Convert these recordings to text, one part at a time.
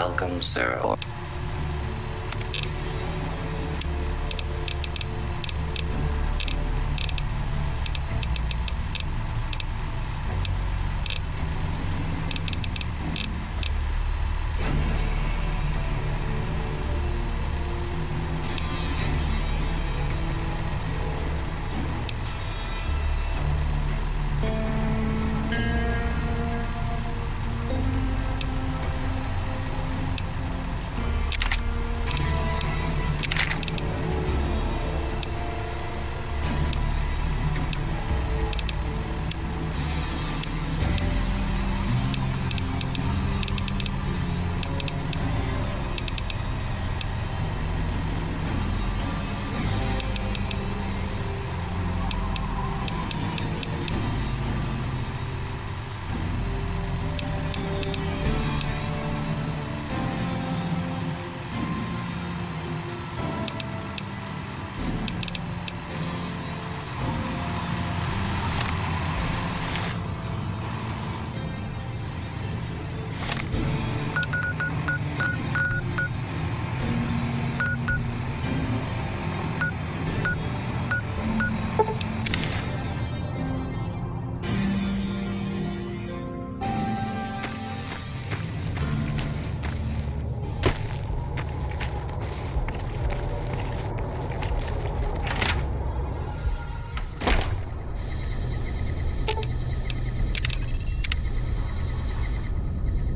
Welcome, sir.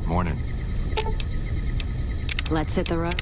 Morning. Let's hit the road.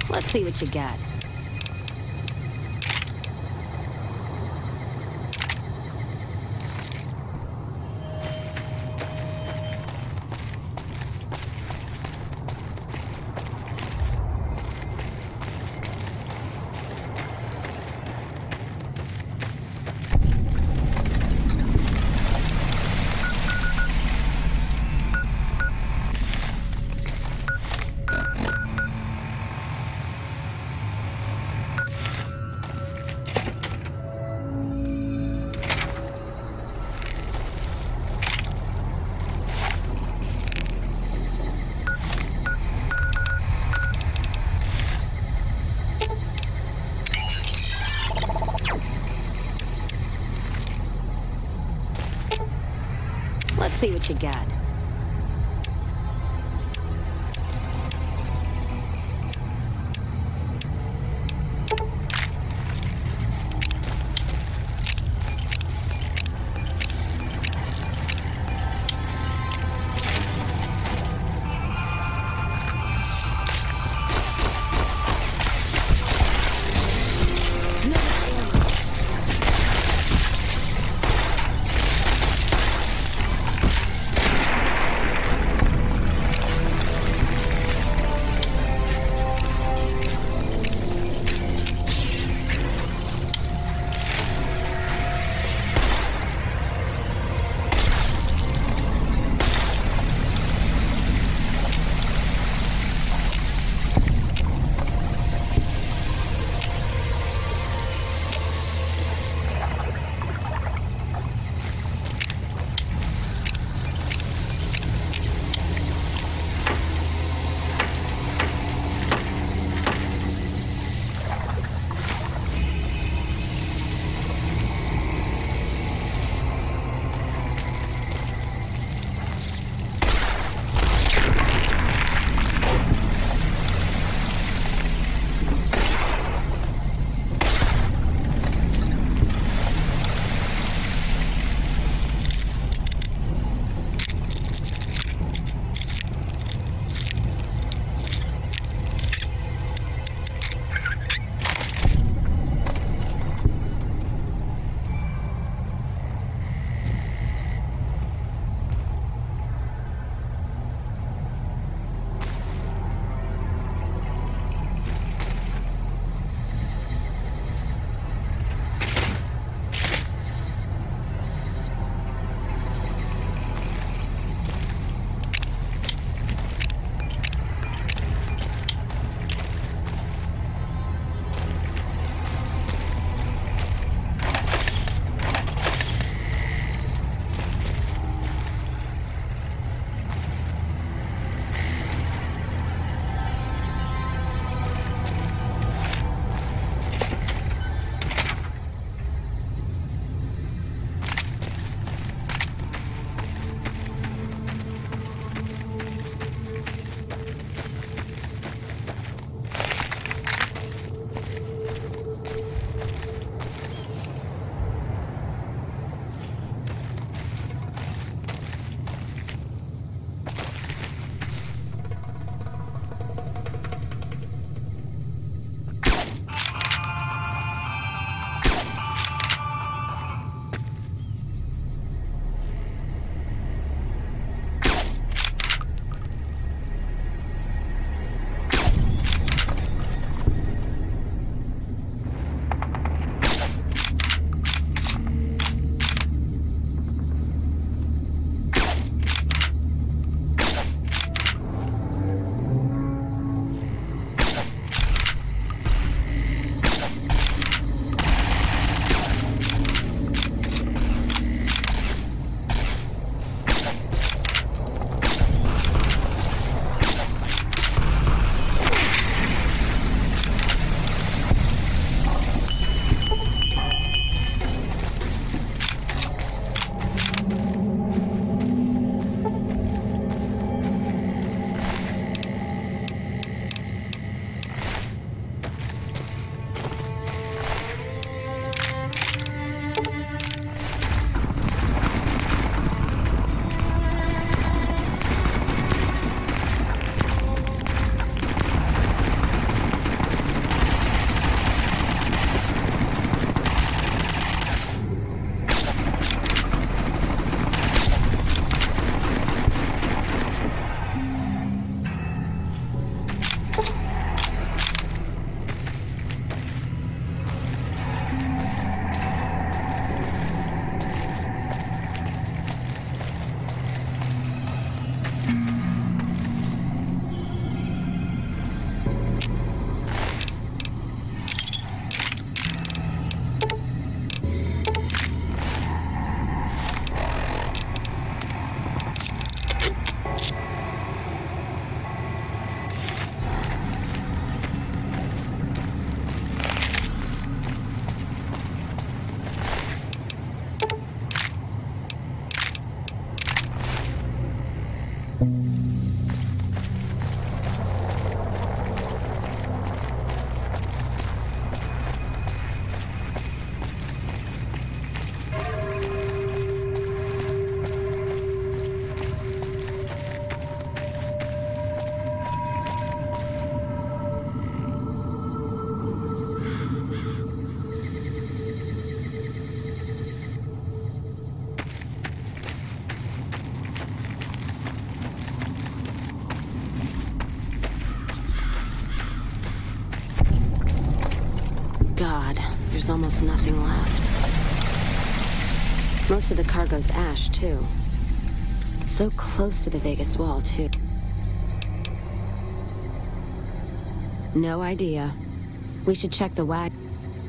Let's see what you got. Let's see what you got. there's almost nothing left. Most of the cargo's ash, too. So close to the Vegas wall, too. No idea. We should check the wag.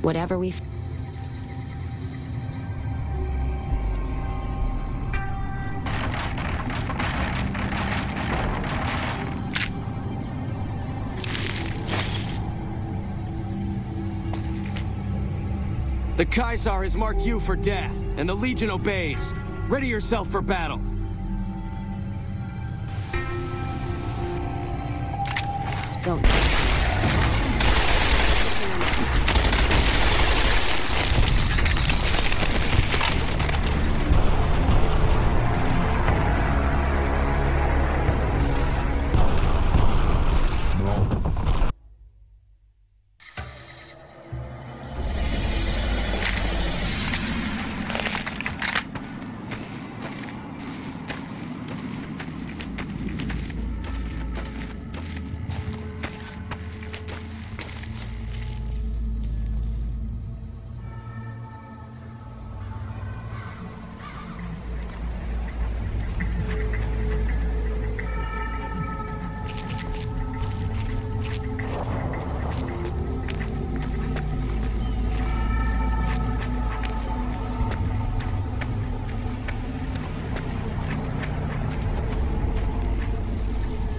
Whatever we... The Caesar has marked you for death, and the Legion obeys. Ready yourself for battle. Don't...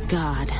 God.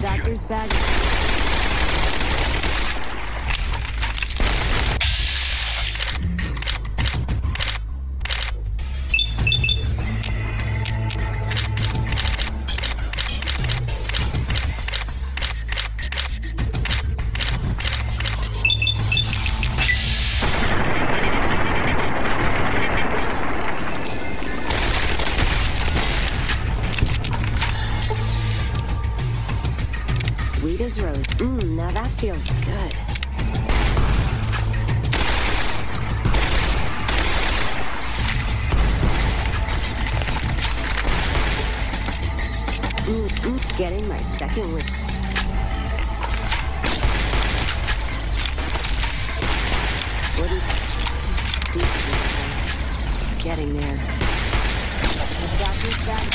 Doctor's bag. Sweet as rose. Now that feels good. Getting my second wish. Wouldn't too steep. Getting there. The doctor's back.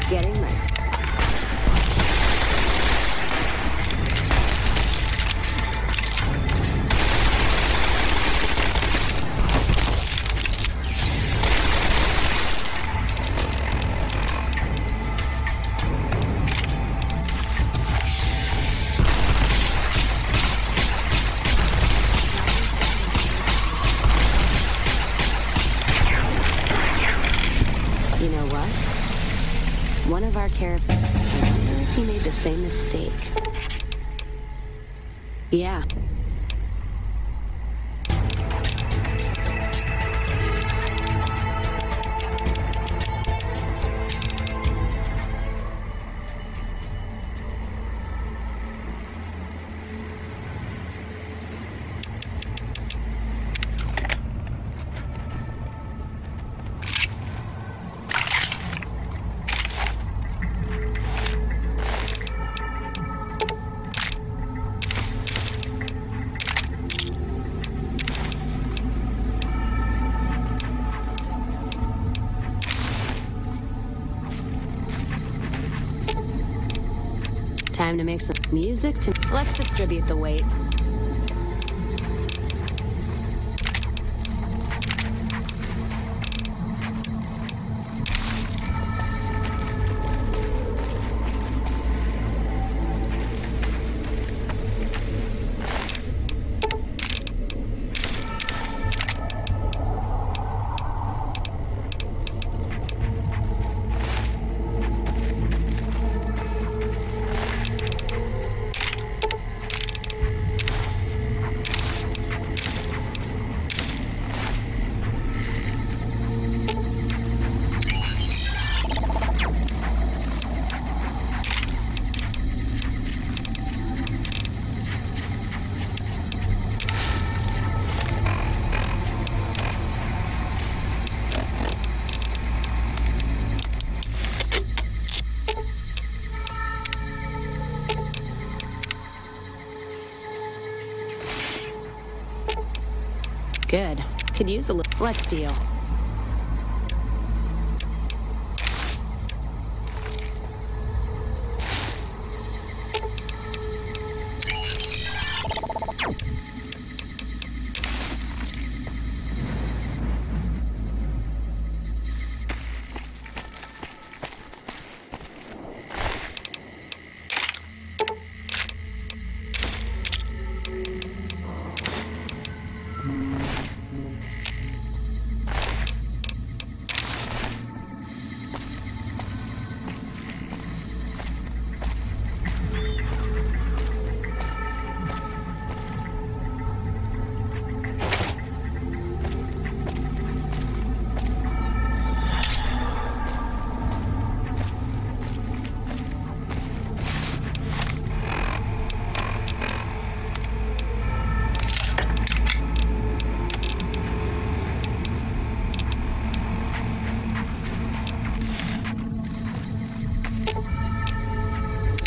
Getting my... You know what? One of our caravans, I wonder if he made the same mistake. Yeah. Time to make some music to... Let's distribute the weight. Good. Could use a little... Let's deal.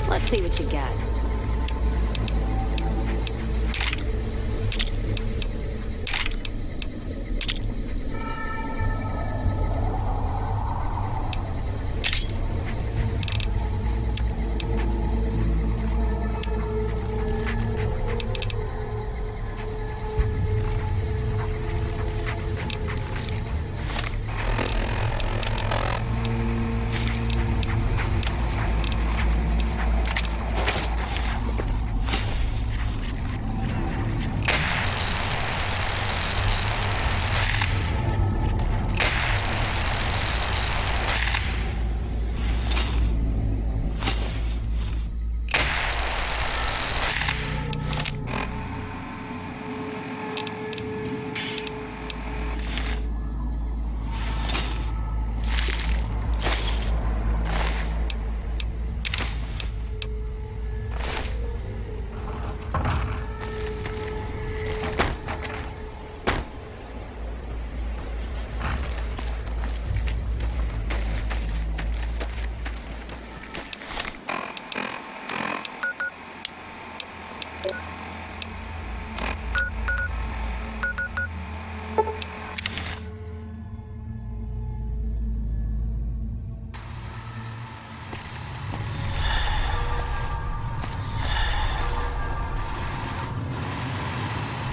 Let's see what you got.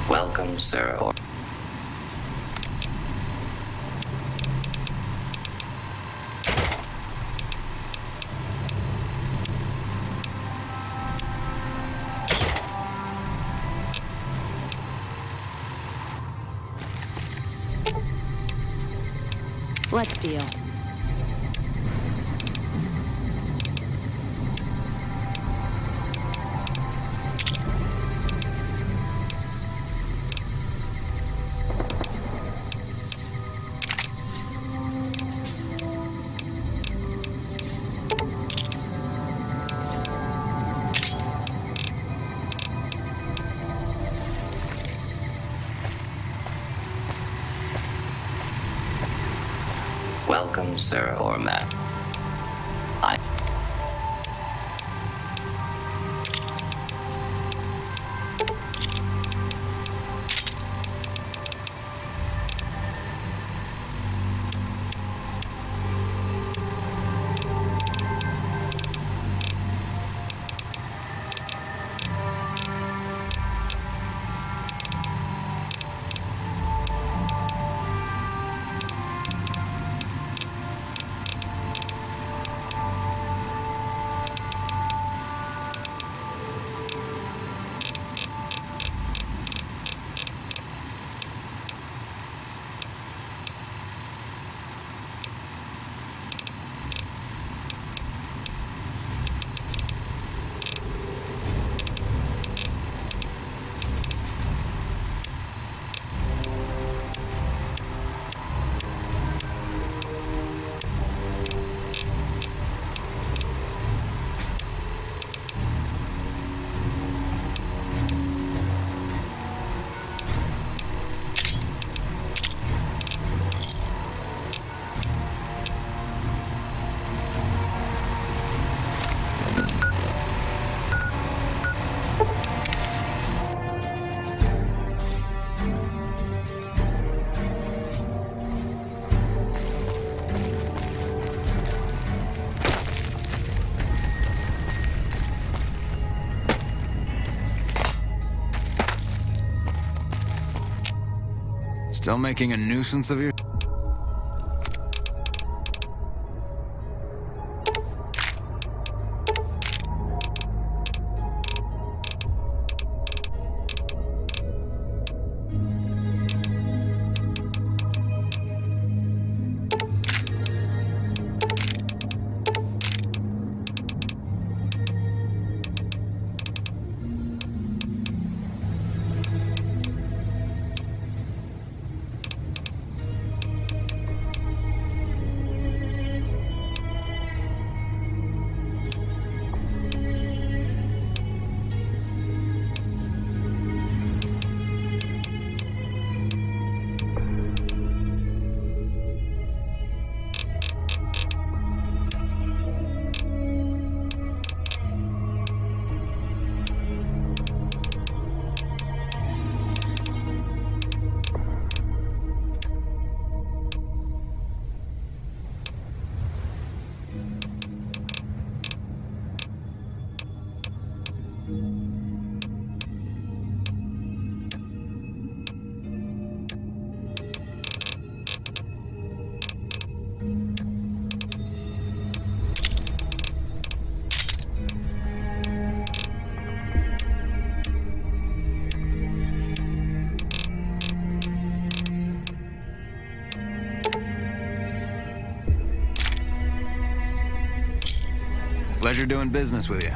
Welcome, sir. Let's deal. welcome, sir or ma'am. I... Still making a nuisance of your... Pleasure doing business with you.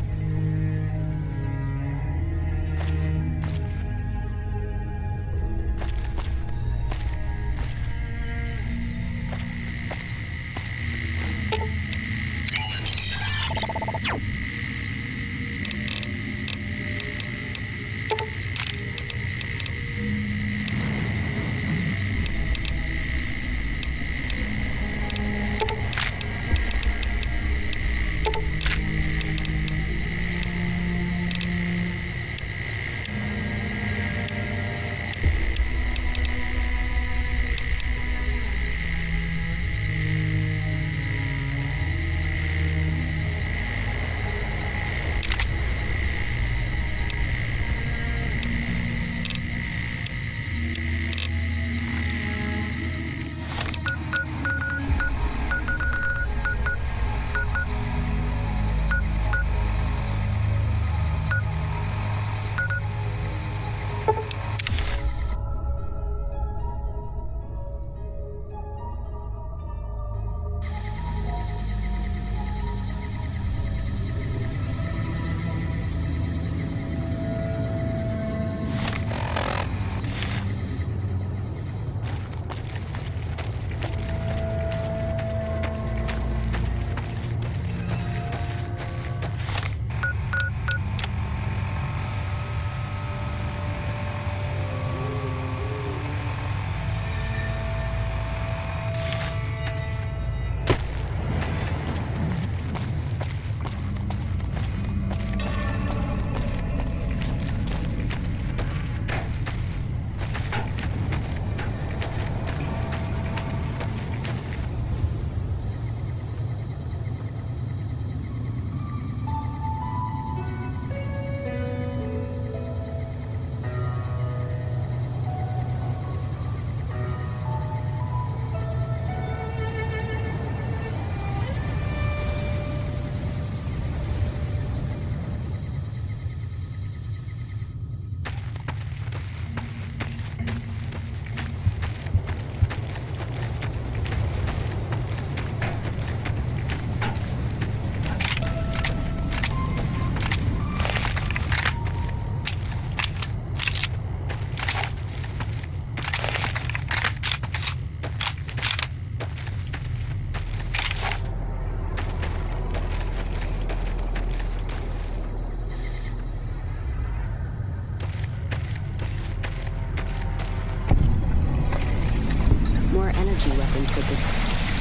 energy weapons with this.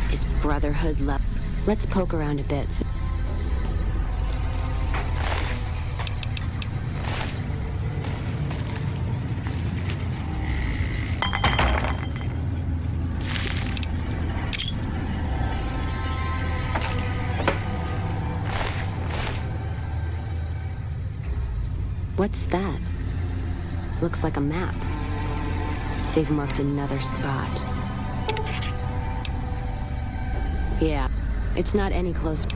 This is Brotherhood love. Let's poke around a bit. What's that? Looks like a map. They've marked another spot. Yeah, it's not any closer.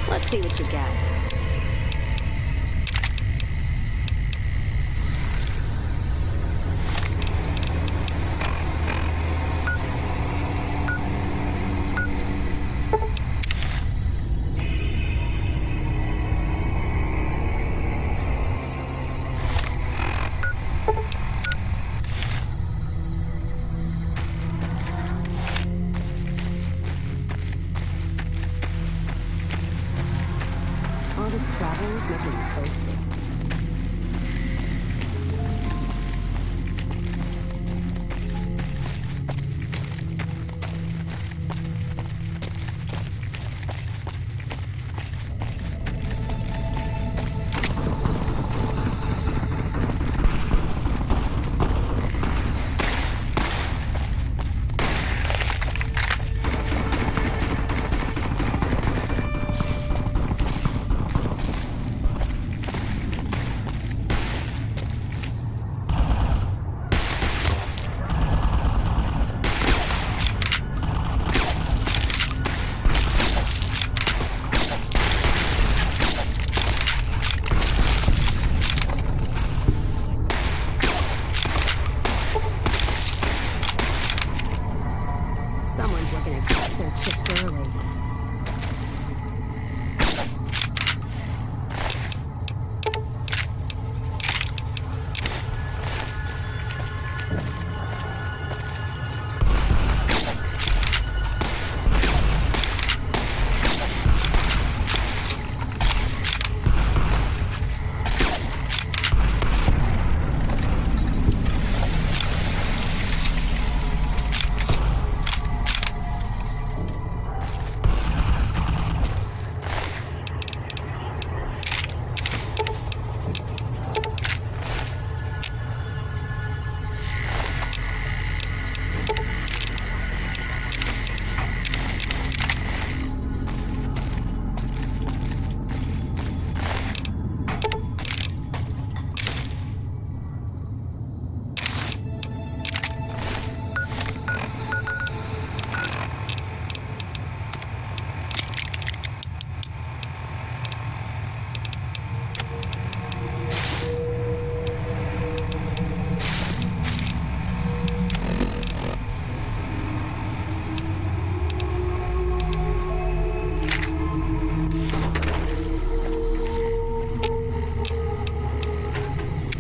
Let's see what you got. All this traveling is making me thirsty. Someone's looking to cut their chips early.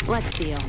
Let's deal.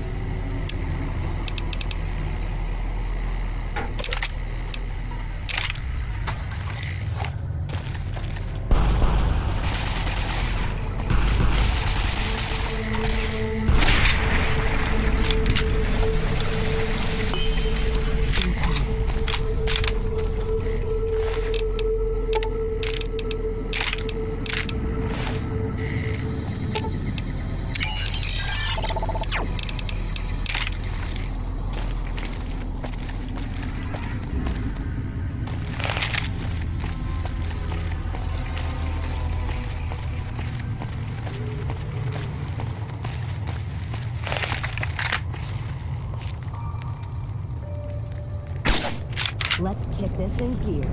Let's kick this in gear.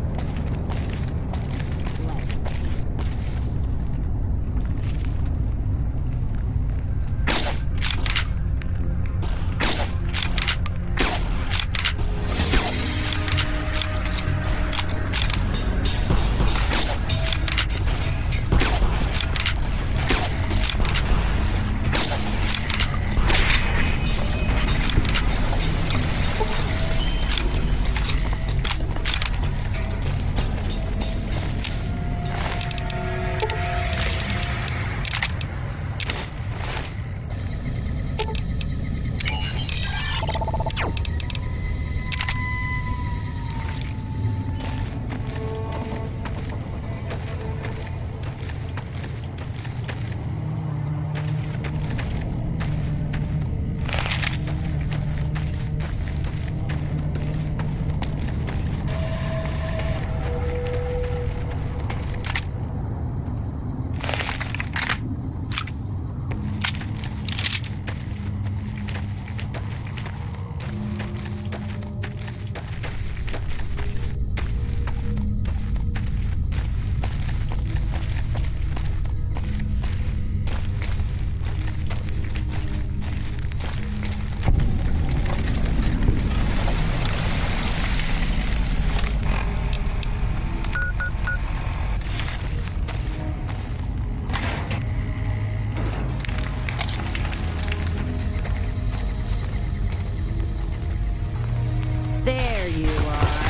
you are.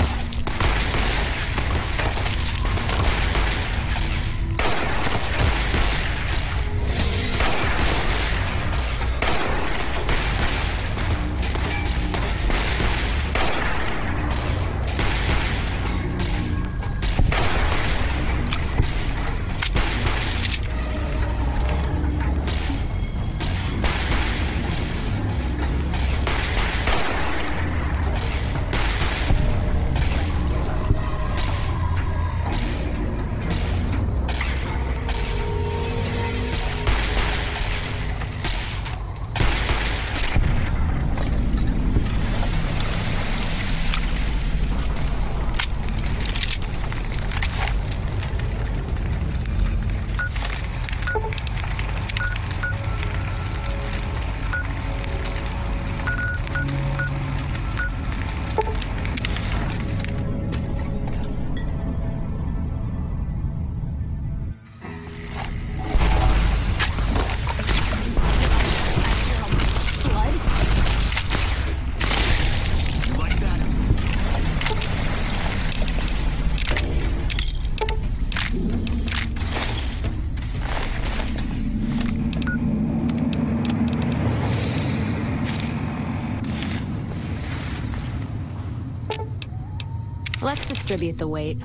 Let's distribute the weight.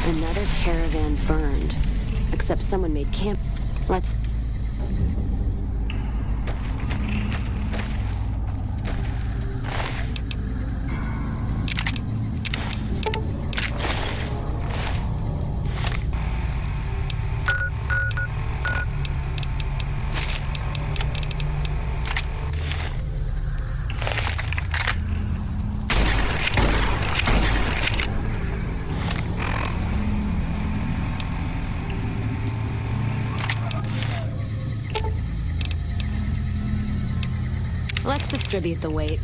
Another caravan burned. Except someone made camp. Let's... Let's distribute the weight.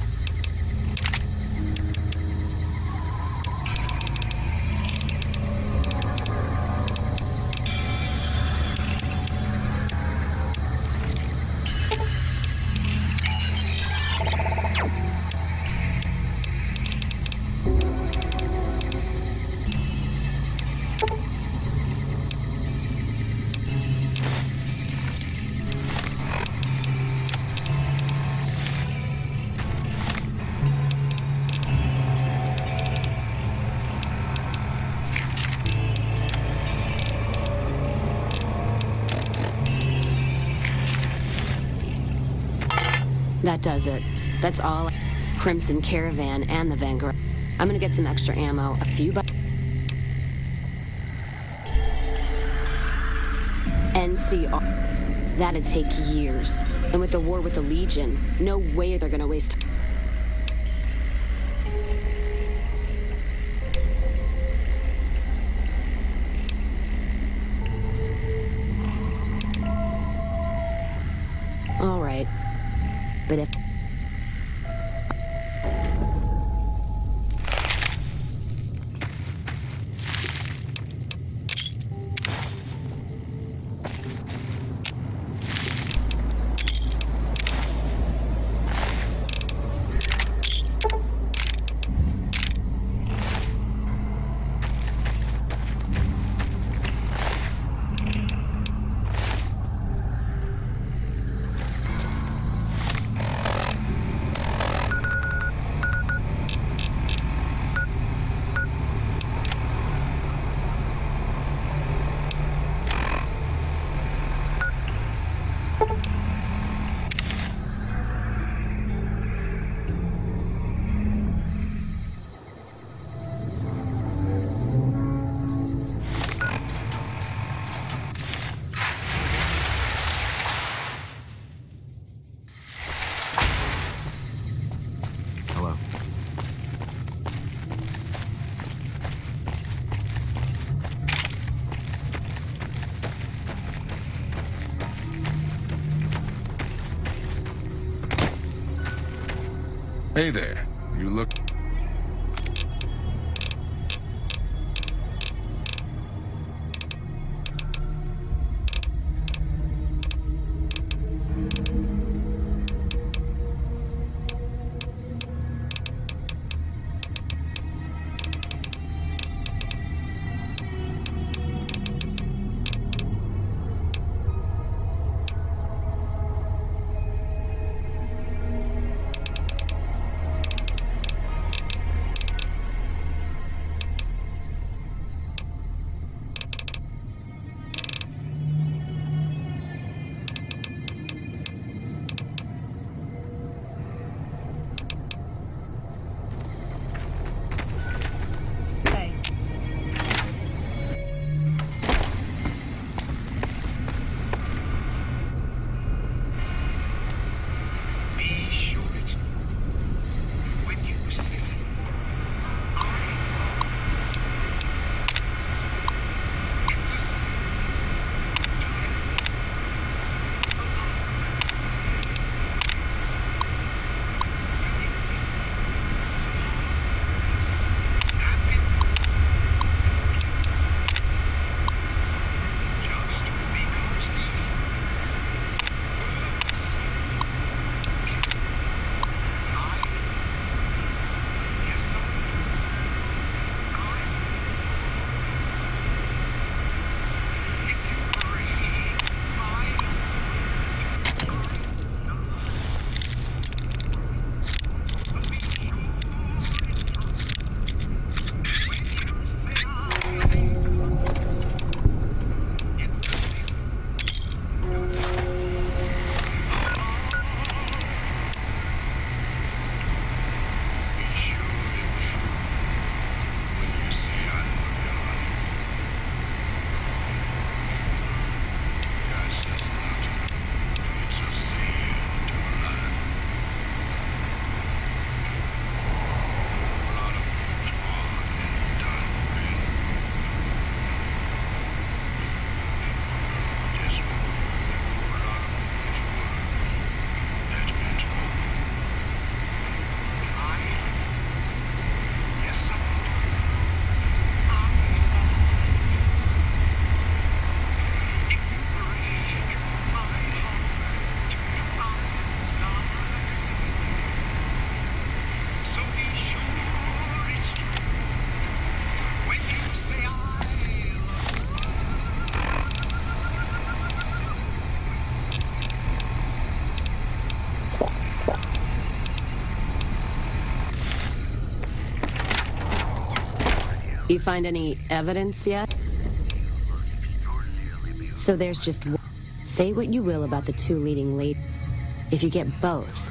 That does it. That's all. Crimson Caravan and the Vanguard. I'm gonna get some extra ammo, a few NCR. That'd take years. And with the war with the Legion, no way they're gonna waste time. All right. But if... Hello. Hey there. You look... You find any evidence yet? So there's just one. Say what you will about the two leading ladies. If you get both,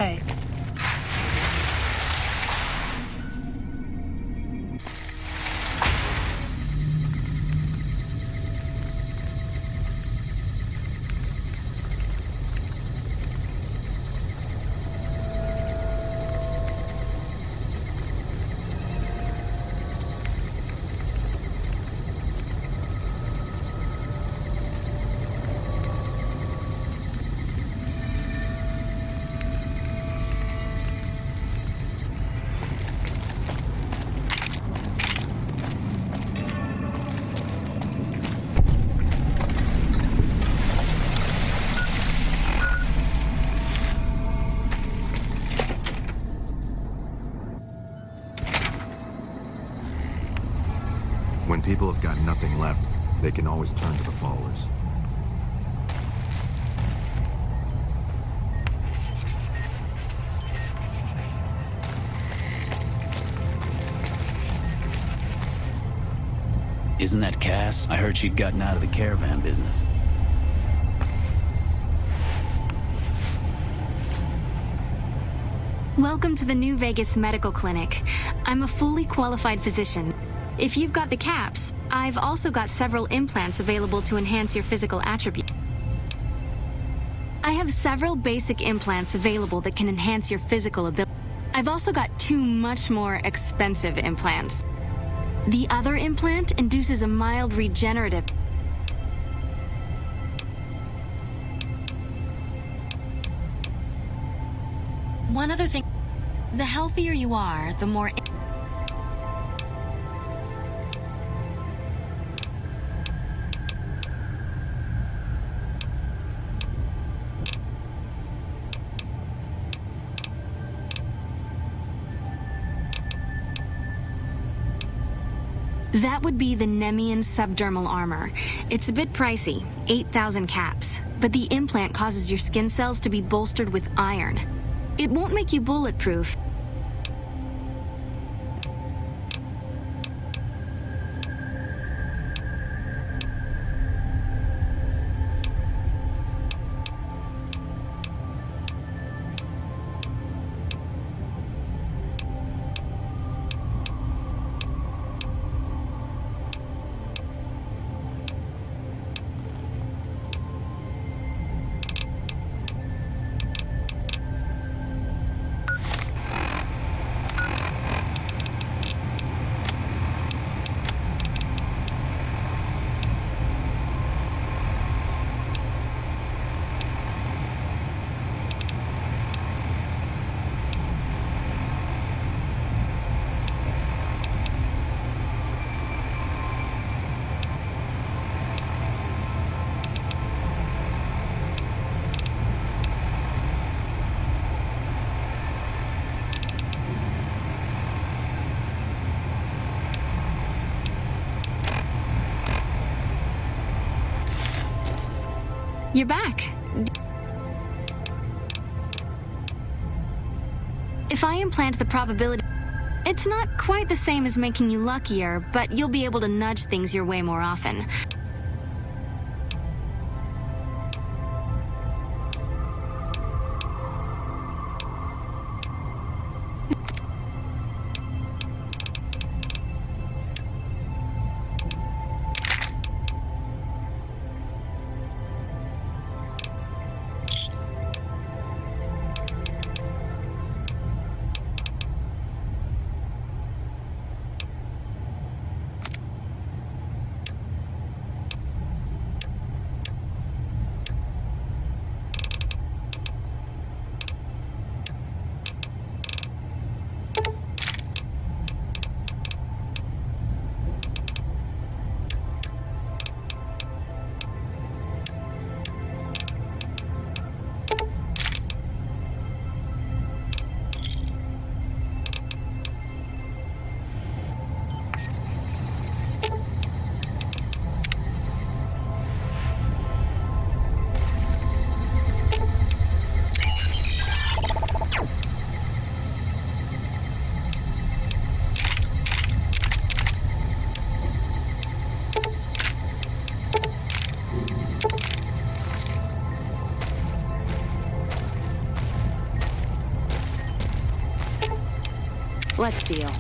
take. When people have got nothing left, they can always turn to the followers. Isn't that Cass? I heard she'd gotten out of the caravan business. Welcome to the New Vegas Medical Clinic. I'm a fully qualified physician. If you've got the caps, I've also got several implants available to enhance your physical attributes. I have several basic implants available that can enhance your physical ability. I've also got 2 much more expensive implants. The other implant induces a mild regenerative. One other thing, the healthier you are, the more... That would be the Nemean subdermal armor. It's a bit pricey, 8,000 caps, but the implant causes your skin cells to be bolstered with iron. It won't make you bulletproof. You're back. If I implant the probability... It's not quite the same as making you luckier, but you'll be able to nudge things your way more often. Let's deal.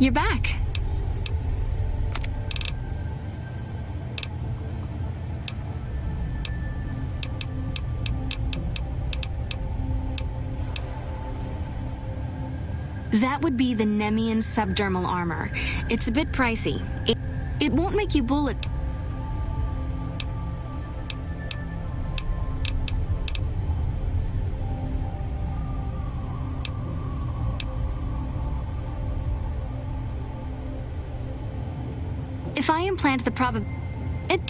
You're back. That would be the Nemian subdermal armor. It's a bit pricey. It won't make you bullet. If I implant the it.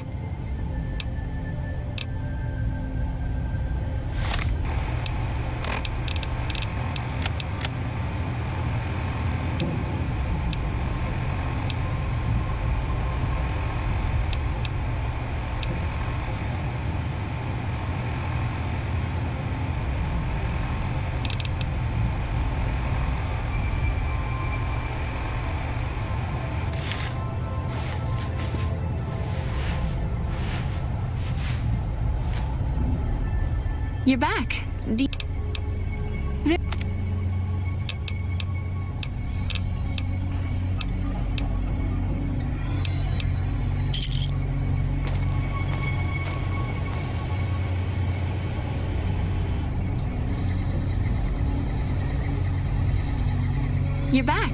You're back. You're back.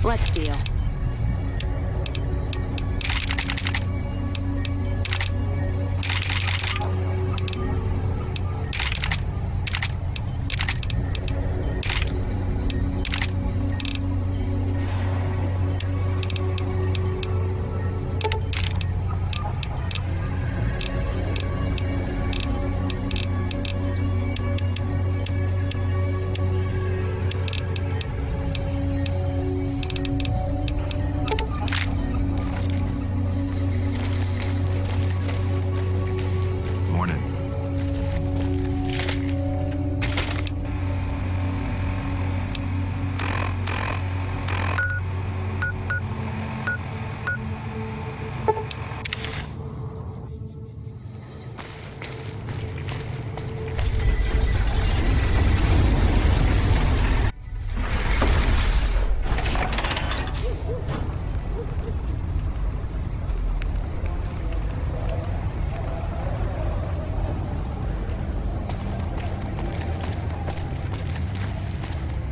Let's deal.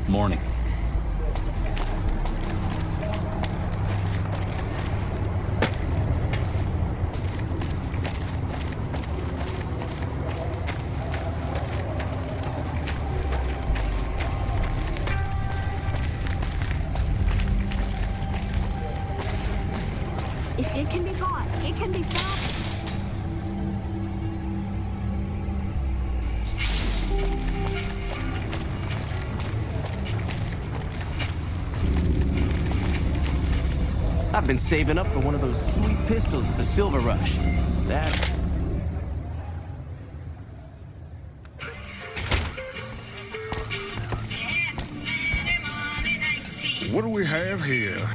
Morning. If it can be bought, it can be found. I've been saving up for one of those sweet pistols at the Silver Rush. That... What do we have here?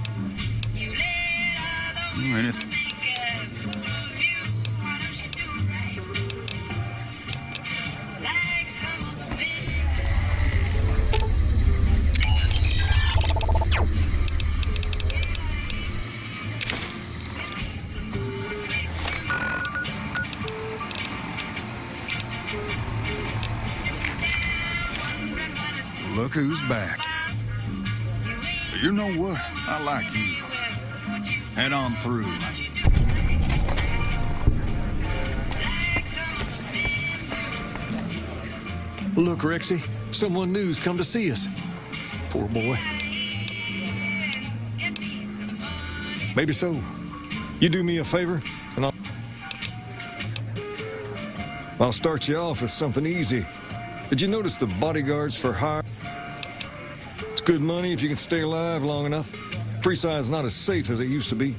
Look who's back. You know what? I like you. Head on through. Look, Rexy, someone new's come to see us. Poor boy. Maybe so. You do me a favor, and I'll start you off with something easy. Did you notice the bodyguards for hire? It's good money if you can stay alive long enough. Freeside's not as safe as it used to be.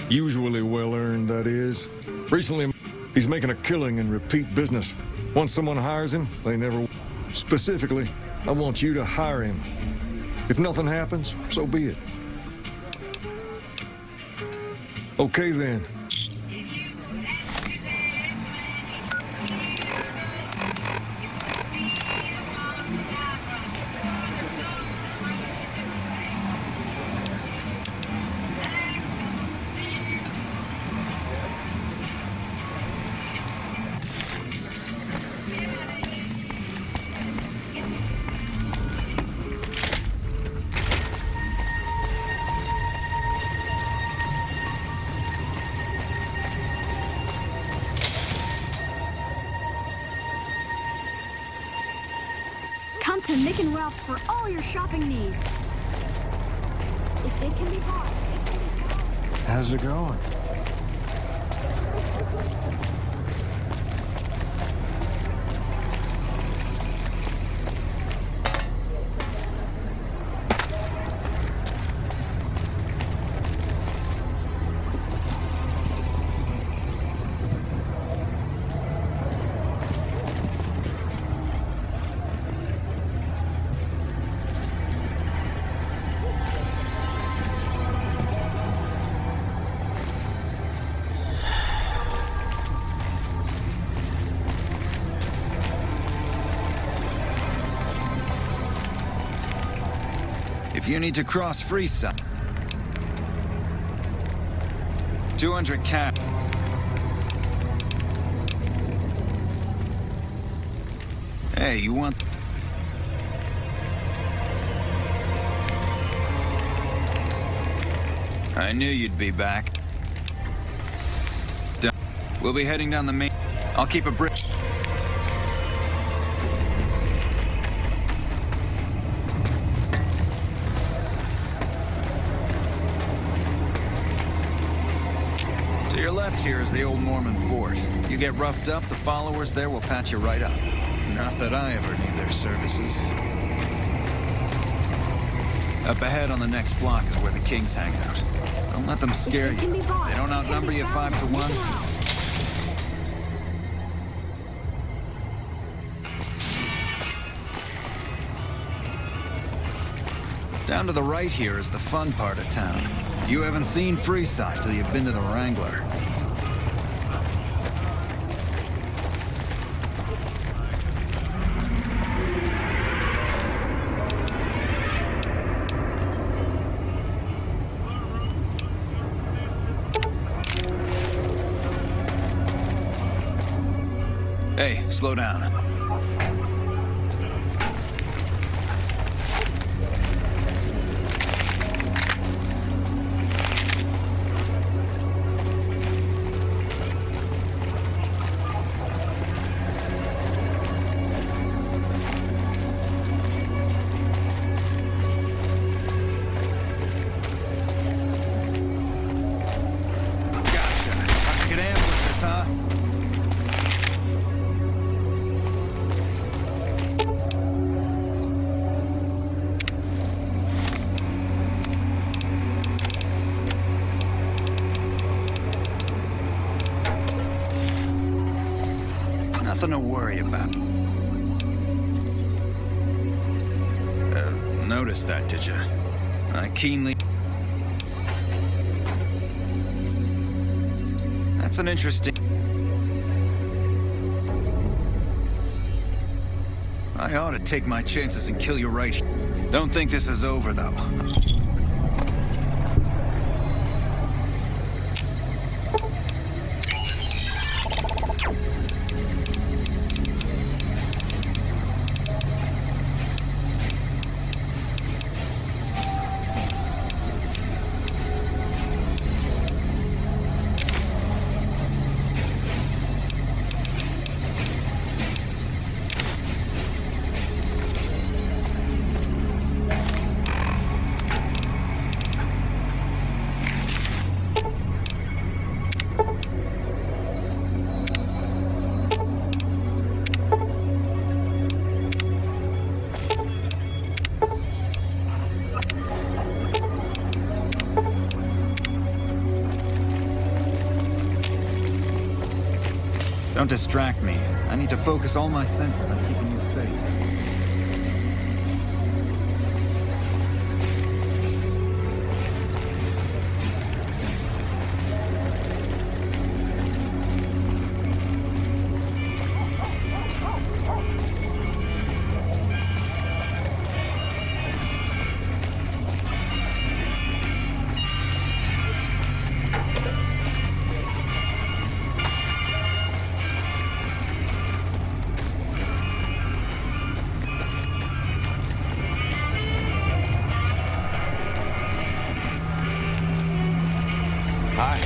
Usually well-earned, that is. Recently, he's making a killing in repeat business. Once someone hires him, they never... Specifically, I want you to hire him. If nothing happens, so be it. Okay, then. Come to Nick and Ralph's for all your shopping needs. If it can be bought, it can be sold. How's it going? If you need to cross Freeside, 200 cap. Hey, you want... I knew you'd be back. We'll be heading down the main... I'll keep a brick... To your left here is the old Mormon fort. You get roughed up, the followers there will patch you right up. Not that I ever need their services. Up ahead on the next block is where the Kings hang out. Don't let them scare you. They don't outnumber you 5 to 1. Down to the right here is the fun part of town. You haven't seen Freeside till you've been to the Wrangler. Hey, slow down. Nothing to worry about. Noticed that, did you? I keenly... That's an interesting... I ought to take my chances and kill you right here. Don't think this is over, though. Don't distract me. I need to focus all my senses on keeping you safe. Hi.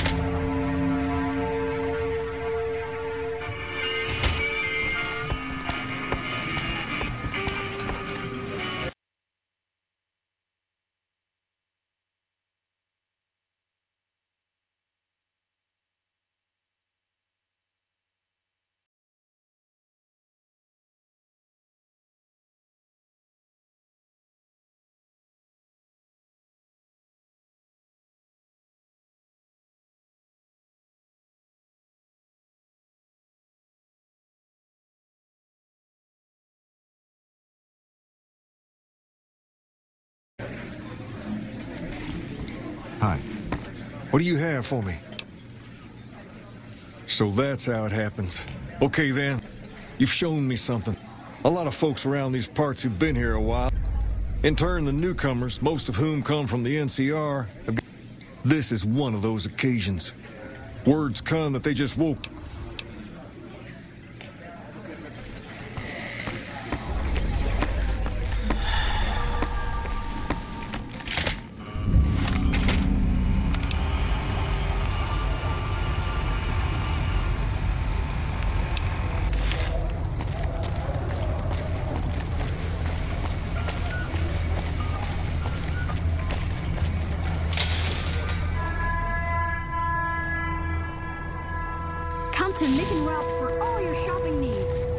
Hi. What do you have for me? So that's how it happens. Okay then, you've shown me something. A lot of folks around these parts who've been here a while. In turn, the newcomers, most of whom come from the NCR, this is one of those occasions. Words come that they just woke. Come to Mick and Ralph's for all your shopping needs.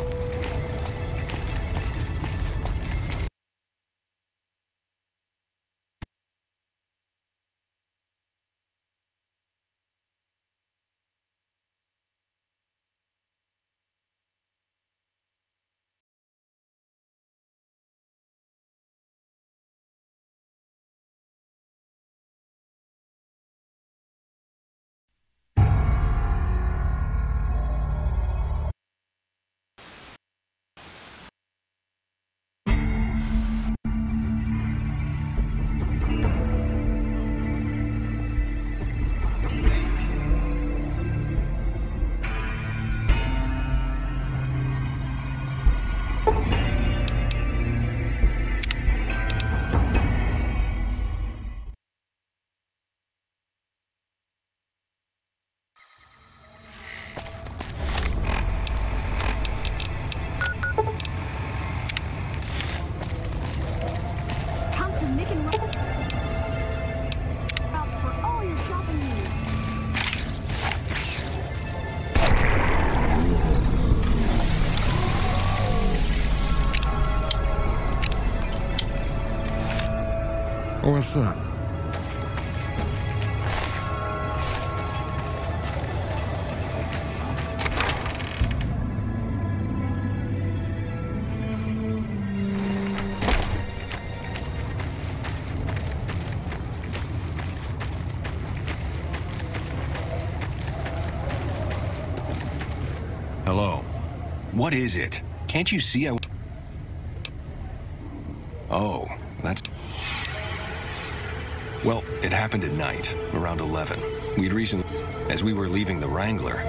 What's up? Hello. What is it? Can't you see I... Oh, that's... Well, it happened at night, around 11. We'd recently... As we were leaving the Wrangler,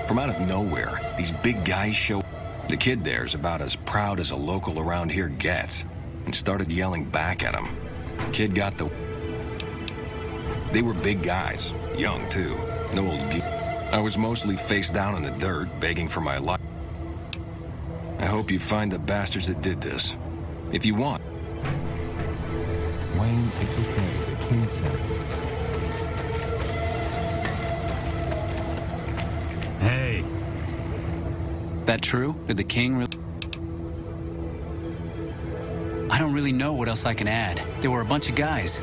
from out of nowhere, these big guys show... The kid there's about as proud as a local around here gets, and started yelling back at him. Kid got the... They were big guys, young too, no old geek. I was mostly face down in the dirt, begging for my life. I hope you find the bastards that did this. If you want. Wayne, it's okay. The king said it. Hey. That true? Did the king really... I don't really know what else I can add. There were a bunch of guys.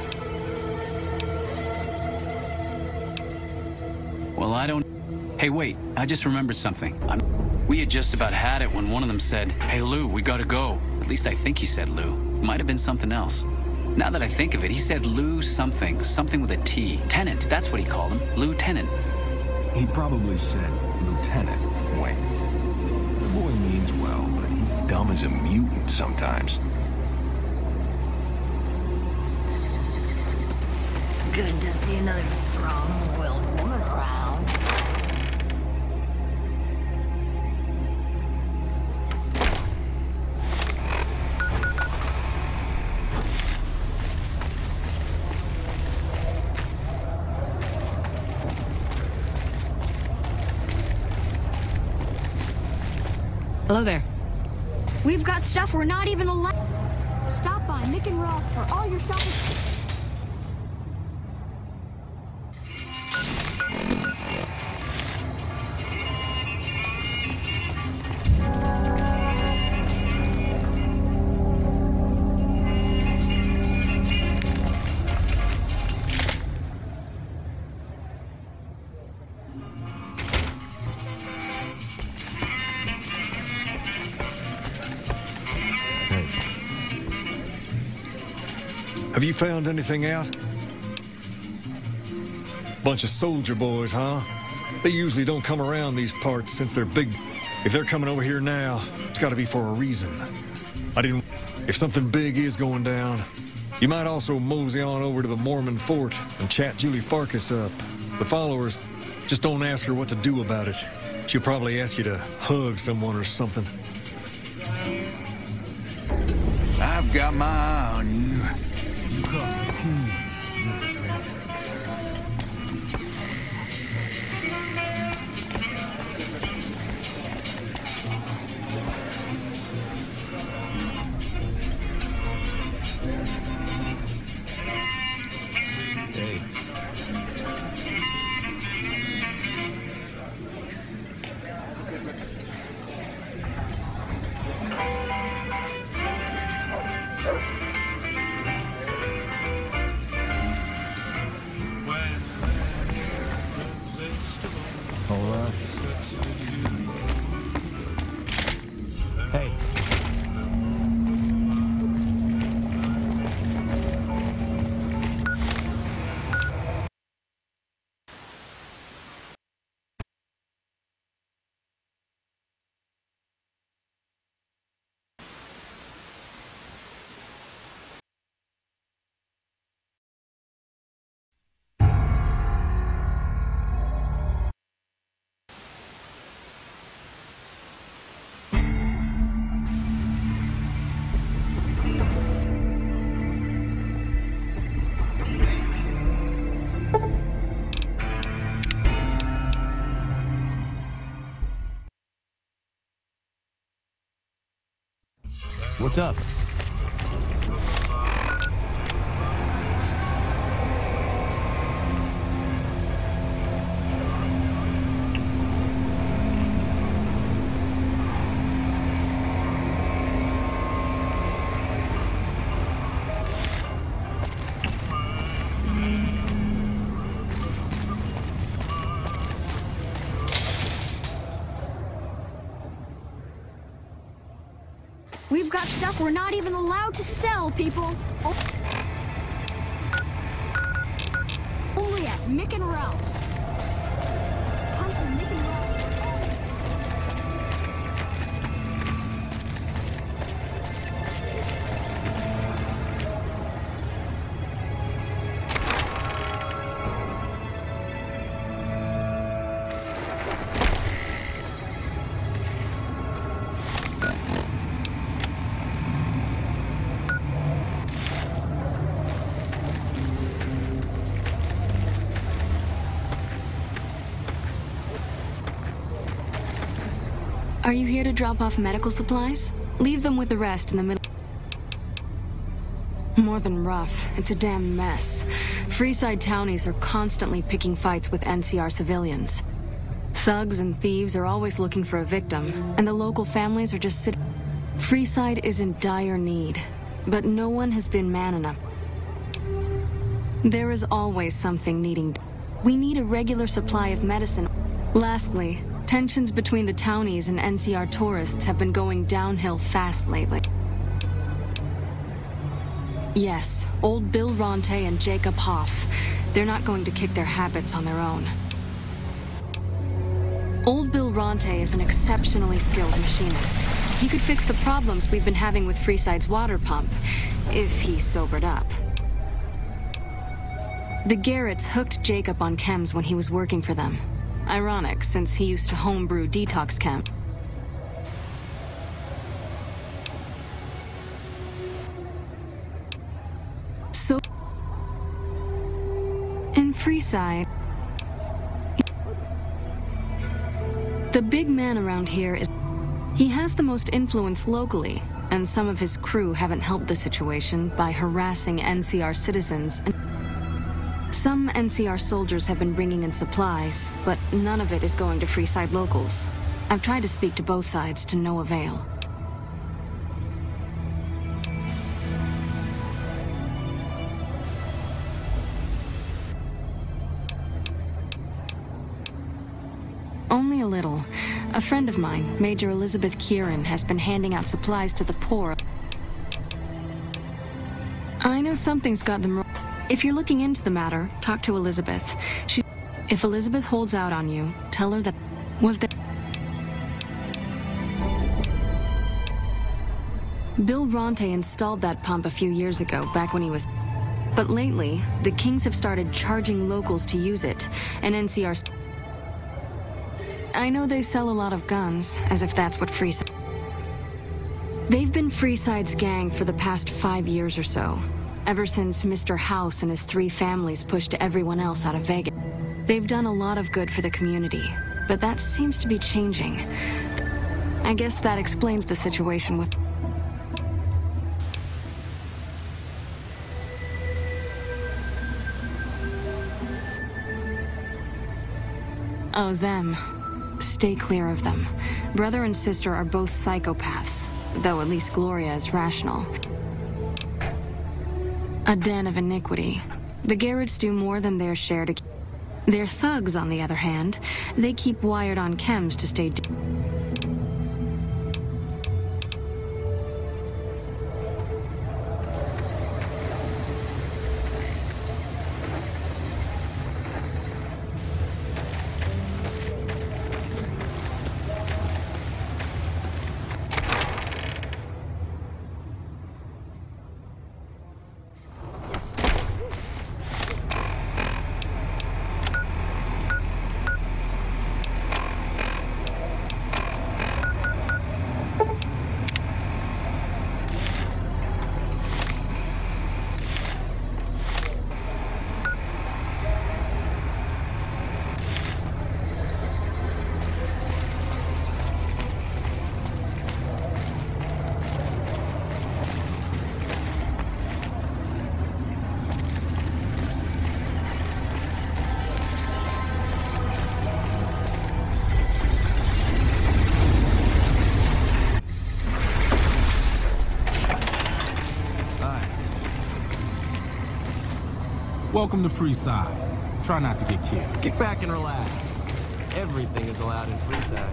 Well, I don't... Hey, wait, I just remembered something. We had just about had it when one of them said, "Hey, Lou, we gotta go." At least I think he said Lou. Might have been something else. Now that I think of it, he said Lou something. Something with a T. Tenant, that's what he called him. Lieutenant. He probably said Lieutenant. Wait. The boy means well, but he's dumb as a mutant sometimes. Good to see another strong-willed woman around. Hello there. We've got stuff we're not even allowed. Stop by Mick and Ralph for all your shopping. Have you found anything out? Bunch of soldier boys, huh? They usually don't come around these parts since they're big. If they're coming over here now, it's gotta be for a reason. If something big is going down, you might also mosey on over to the Mormon fort and chat Julie Farkas up. The followers, just don't ask her what to do about it. She'll probably ask you to hug someone or something. I've got my eye on you. You cross the keys, you'll regret it. Hey. All right. Hey. What's up? We've got stuff we're not even allowed to sell, people. Only at Mick and Ralph's. Come to Mick and Ralph's. Are you here to drop off medical supplies? Leave them with the rest in the middle. More than rough, it's a damn mess. Freeside townies are constantly picking fights with NCR civilians. Thugs and thieves are always looking for a victim, and the local families are just sitting. Freeside is in dire need, but no one has been man enough. There is always something needing. We need a regular supply of medicine. Lastly, tensions between the townies and NCR tourists have been going downhill fast lately. Yes, old Bill Ronte and Jacob Hoff. They're not going to kick their habits on their own. Old Bill Ronte is an exceptionally skilled machinist. He could fix the problems we've been having with Freeside's water pump, if he sobered up. The Garretts hooked Jacob on chems when he was working for them. Ironic, since he used to homebrew detox chem. So, in Freeside, the big man around here is... He has the most influence locally, and some of his crew haven't helped the situation by harassing NCR citizens. And some NCR soldiers have been bringing in supplies, but none of it is going to Freeside locals. I've tried to speak to both sides to no avail. Only a little. A friend of mine, Major Elizabeth Kieran, has been handing out supplies to the poor. I know something's got them wrong. If you're looking into the matter, talk to Elizabeth. If Elizabeth holds out on you, tell her that was there. Bill Ronte installed that pump a few years ago, back when he was... But lately, the Kings have started charging locals to use it, and NCR... I know they sell a lot of guns, as if that's what Freeside... They've been Freeside's gang for the past 5 years or so, ever since Mr. House and his 3 families pushed everyone else out of Vegas. They've done a lot of good for the community, but that seems to be changing. I guess that explains the situation with... Oh, them. Stay clear of them. Brother and sister are both psychopaths, though at least Gloria is rational. A den of iniquity. The Garretts do more than their share to... Their thugs, on the other hand, they keep wired on chems to stay... Welcome to Freeside. Try not to get killed. Kick back and relax. Everything is allowed in Freeside.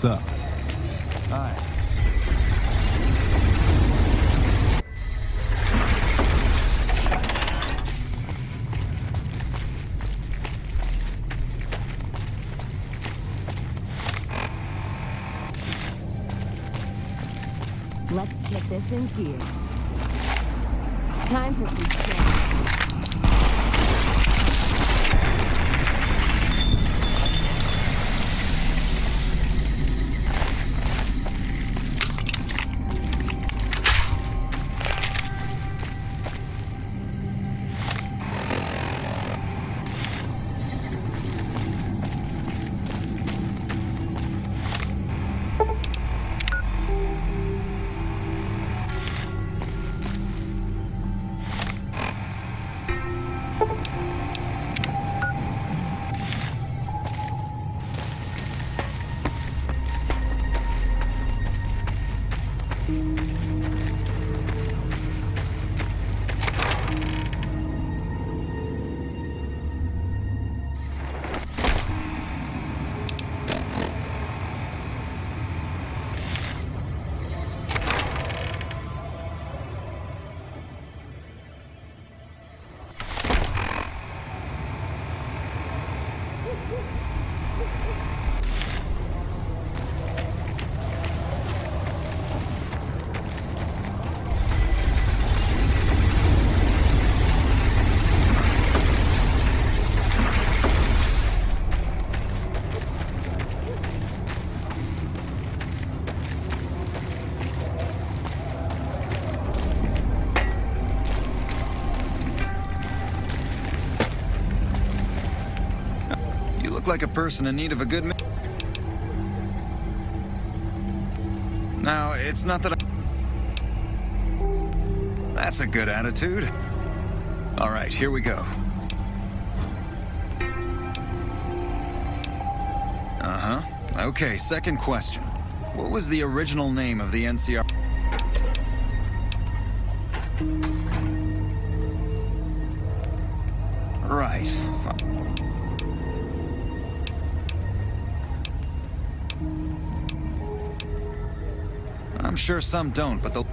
What's up? Hi. Let's get this in gear. Time for some tricks. like a person in need of a good meal. Now, it's not that That's a good attitude. All right, here we go. Uh-huh. Okay, second question. What was the original name of the NCR? Right. Fine. I'm sure some don't, but they'll...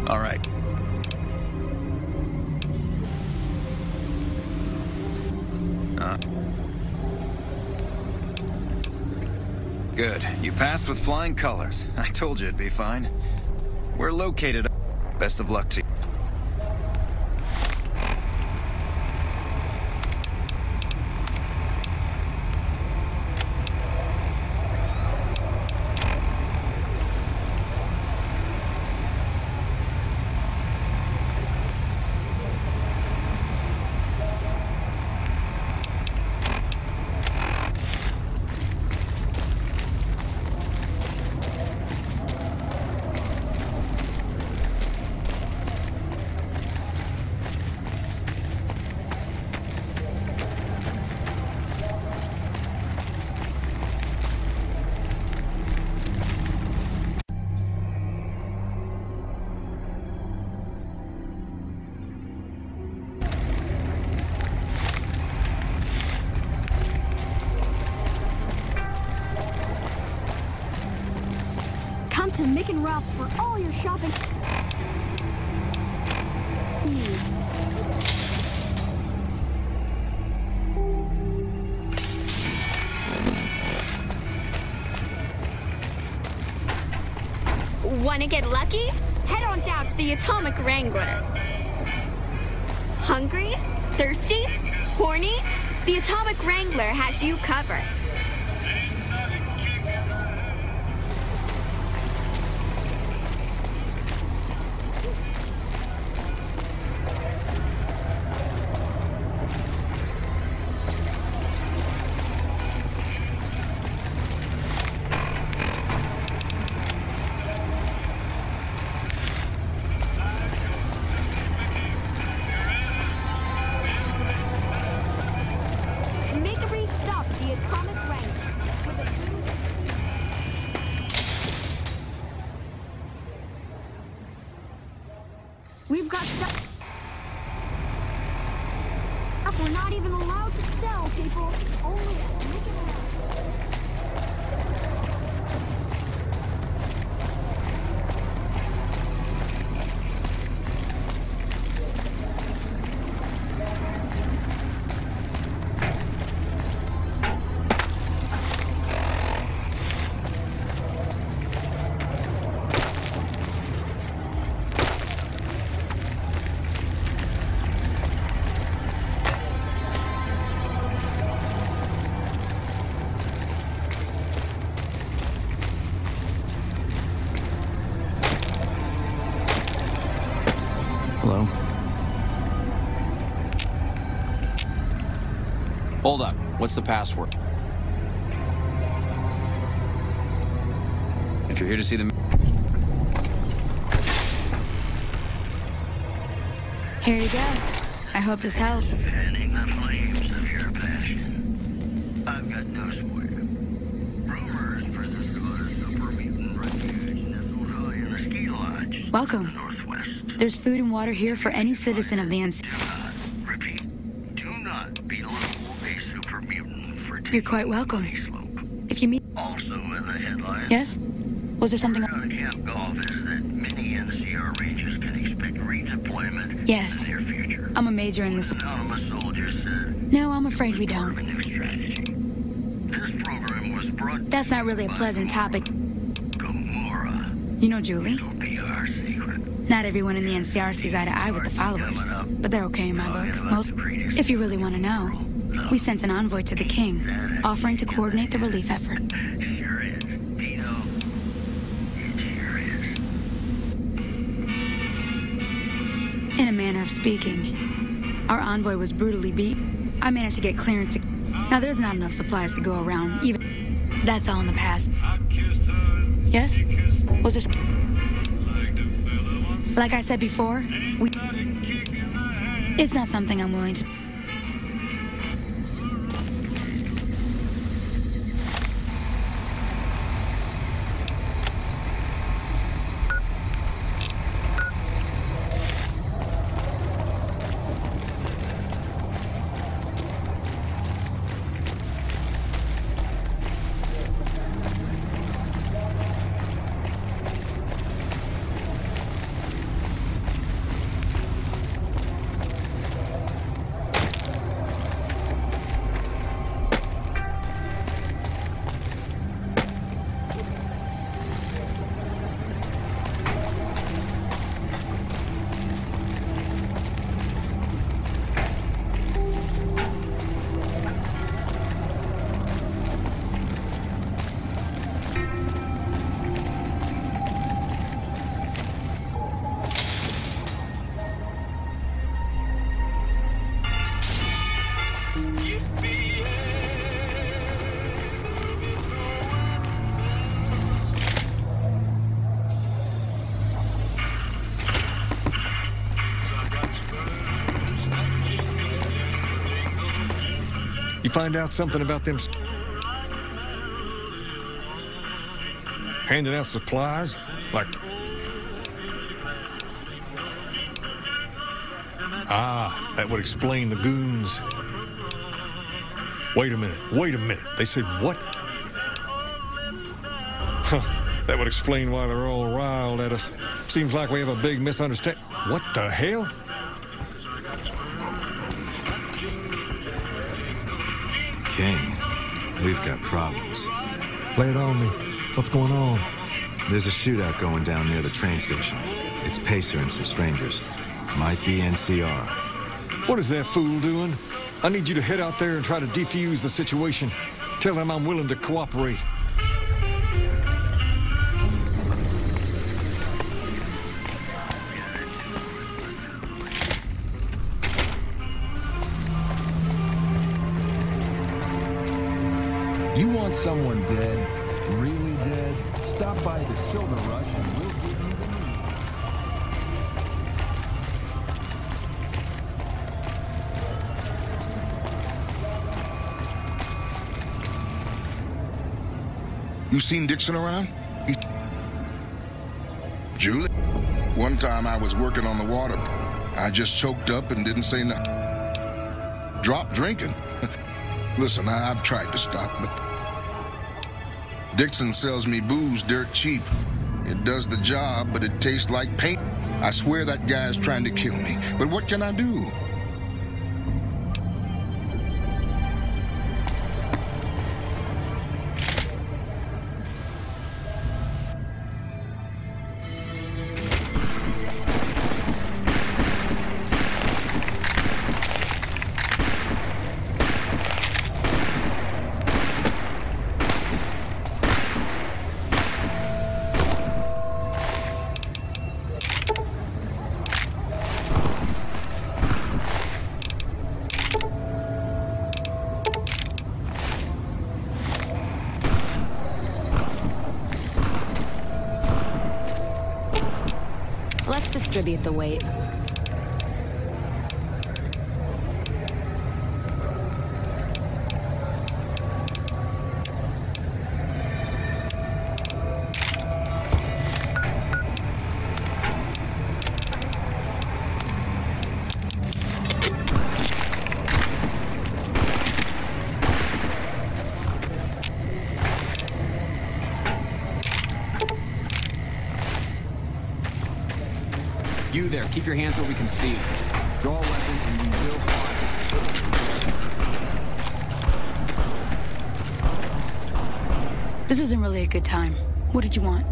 All right. Good. You passed with flying colors. I told you it'd be fine. We're located. Best of luck to you. Come to Mick and Ralph's for all your shopping needs. Wanna get lucky? Head on down to the Atomic Wrangler. Hungry? Thirsty? Horny? The Atomic Wrangler has you covered. We've got stuff we're not even allowed to sell, people. Only at Mick and Ralph. Hello? Hold up. What's the password? If you're here to see the... Here you go. I hope this helps. Fanning the flames of your passion. I've got news for you. Rumors persist about a super mutant refuge nestled high in a ski lodge. Welcome. Northwest. There's food and water here for any citizen of the NC. Repeat, do not belittle a super mutant for You're quite welcome. If you meet... Also in the headlines. Yes? Was there something... On Camp Golf is that many NCR Rangers can expect redeployment Yes. in the near future. I'm a major in this... Anonymous soldier said... No, I'm afraid we don't. A new strategy. This program was brought... That's not really a pleasant topic. Gamora. You know Julie? It'll be our secret. Not everyone in the NCR sees eye to eye with the followers, but they're okay in my book. Most, if you really want to know. We sent an envoy to the king, offering to coordinate the relief effort. Sure is, Tito. It sure is. In a manner of speaking, our envoy was brutally beaten. I managed to get clearance. Now, there's not enough supplies to go around, even. That's all in the past. Yes? Was there... Like I said before, it's not something I'm willing to... You find out something about them handing out supplies? Like... Ah, that would explain the goons. Wait a minute. They said what? Huh, that would explain why they're all riled at us. Seems like we have a big misunderstanding. What the hell? King, we've got problems. Lay it on me. What's going on? There's a shootout going down near the train station. It's Pacer and some strangers. Might be NCR. What is that fool doing? I need you to head out there and try to defuse the situation. Tell them I'm willing to cooperate. You want someone dead? Really dead? Stop by the Silver Rush and we'll give you the news. You seen Dixon around? Julie? One time I was working on the water. I just choked up and didn't say nothing. Dropped drinking. Listen, I've tried to stop, but Dixon sells me booze dirt cheap. It does the job, but it tastes like paint. I swear that guy's trying to kill me. But what can I do? Let's distribute the weight. You there, keep your hands where we can see. Draw a weapon and we will fire. This isn't really a good time. What did you want?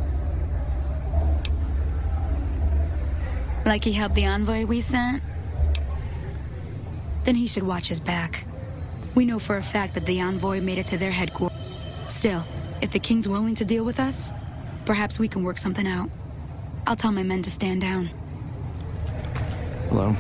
Like he helped the envoy we sent? Then he should watch his back. We know for a fact that the envoy made it to their headquarters. Still, if the king's willing to deal with us, perhaps we can work something out. I'll tell my men to stand down. Hello?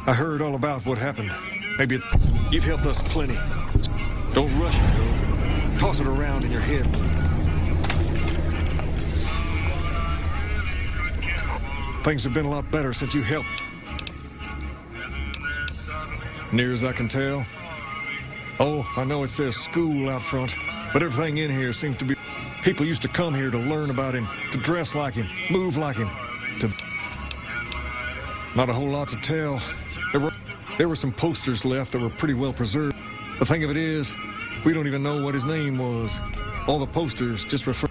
I heard all about what happened. Maybe you've helped us plenty. Don't rush it, though. Toss it around in your head. Things have been a lot better since you helped. Near as I can tell. Oh, I know it says school out front, but everything in here seems to be... People used to come here to learn about him, to dress like him, move like him, to... Not a whole lot to tell. There were some posters left that were pretty well preserved. The thing of it is, we don't even know what his name was. All the posters just refer...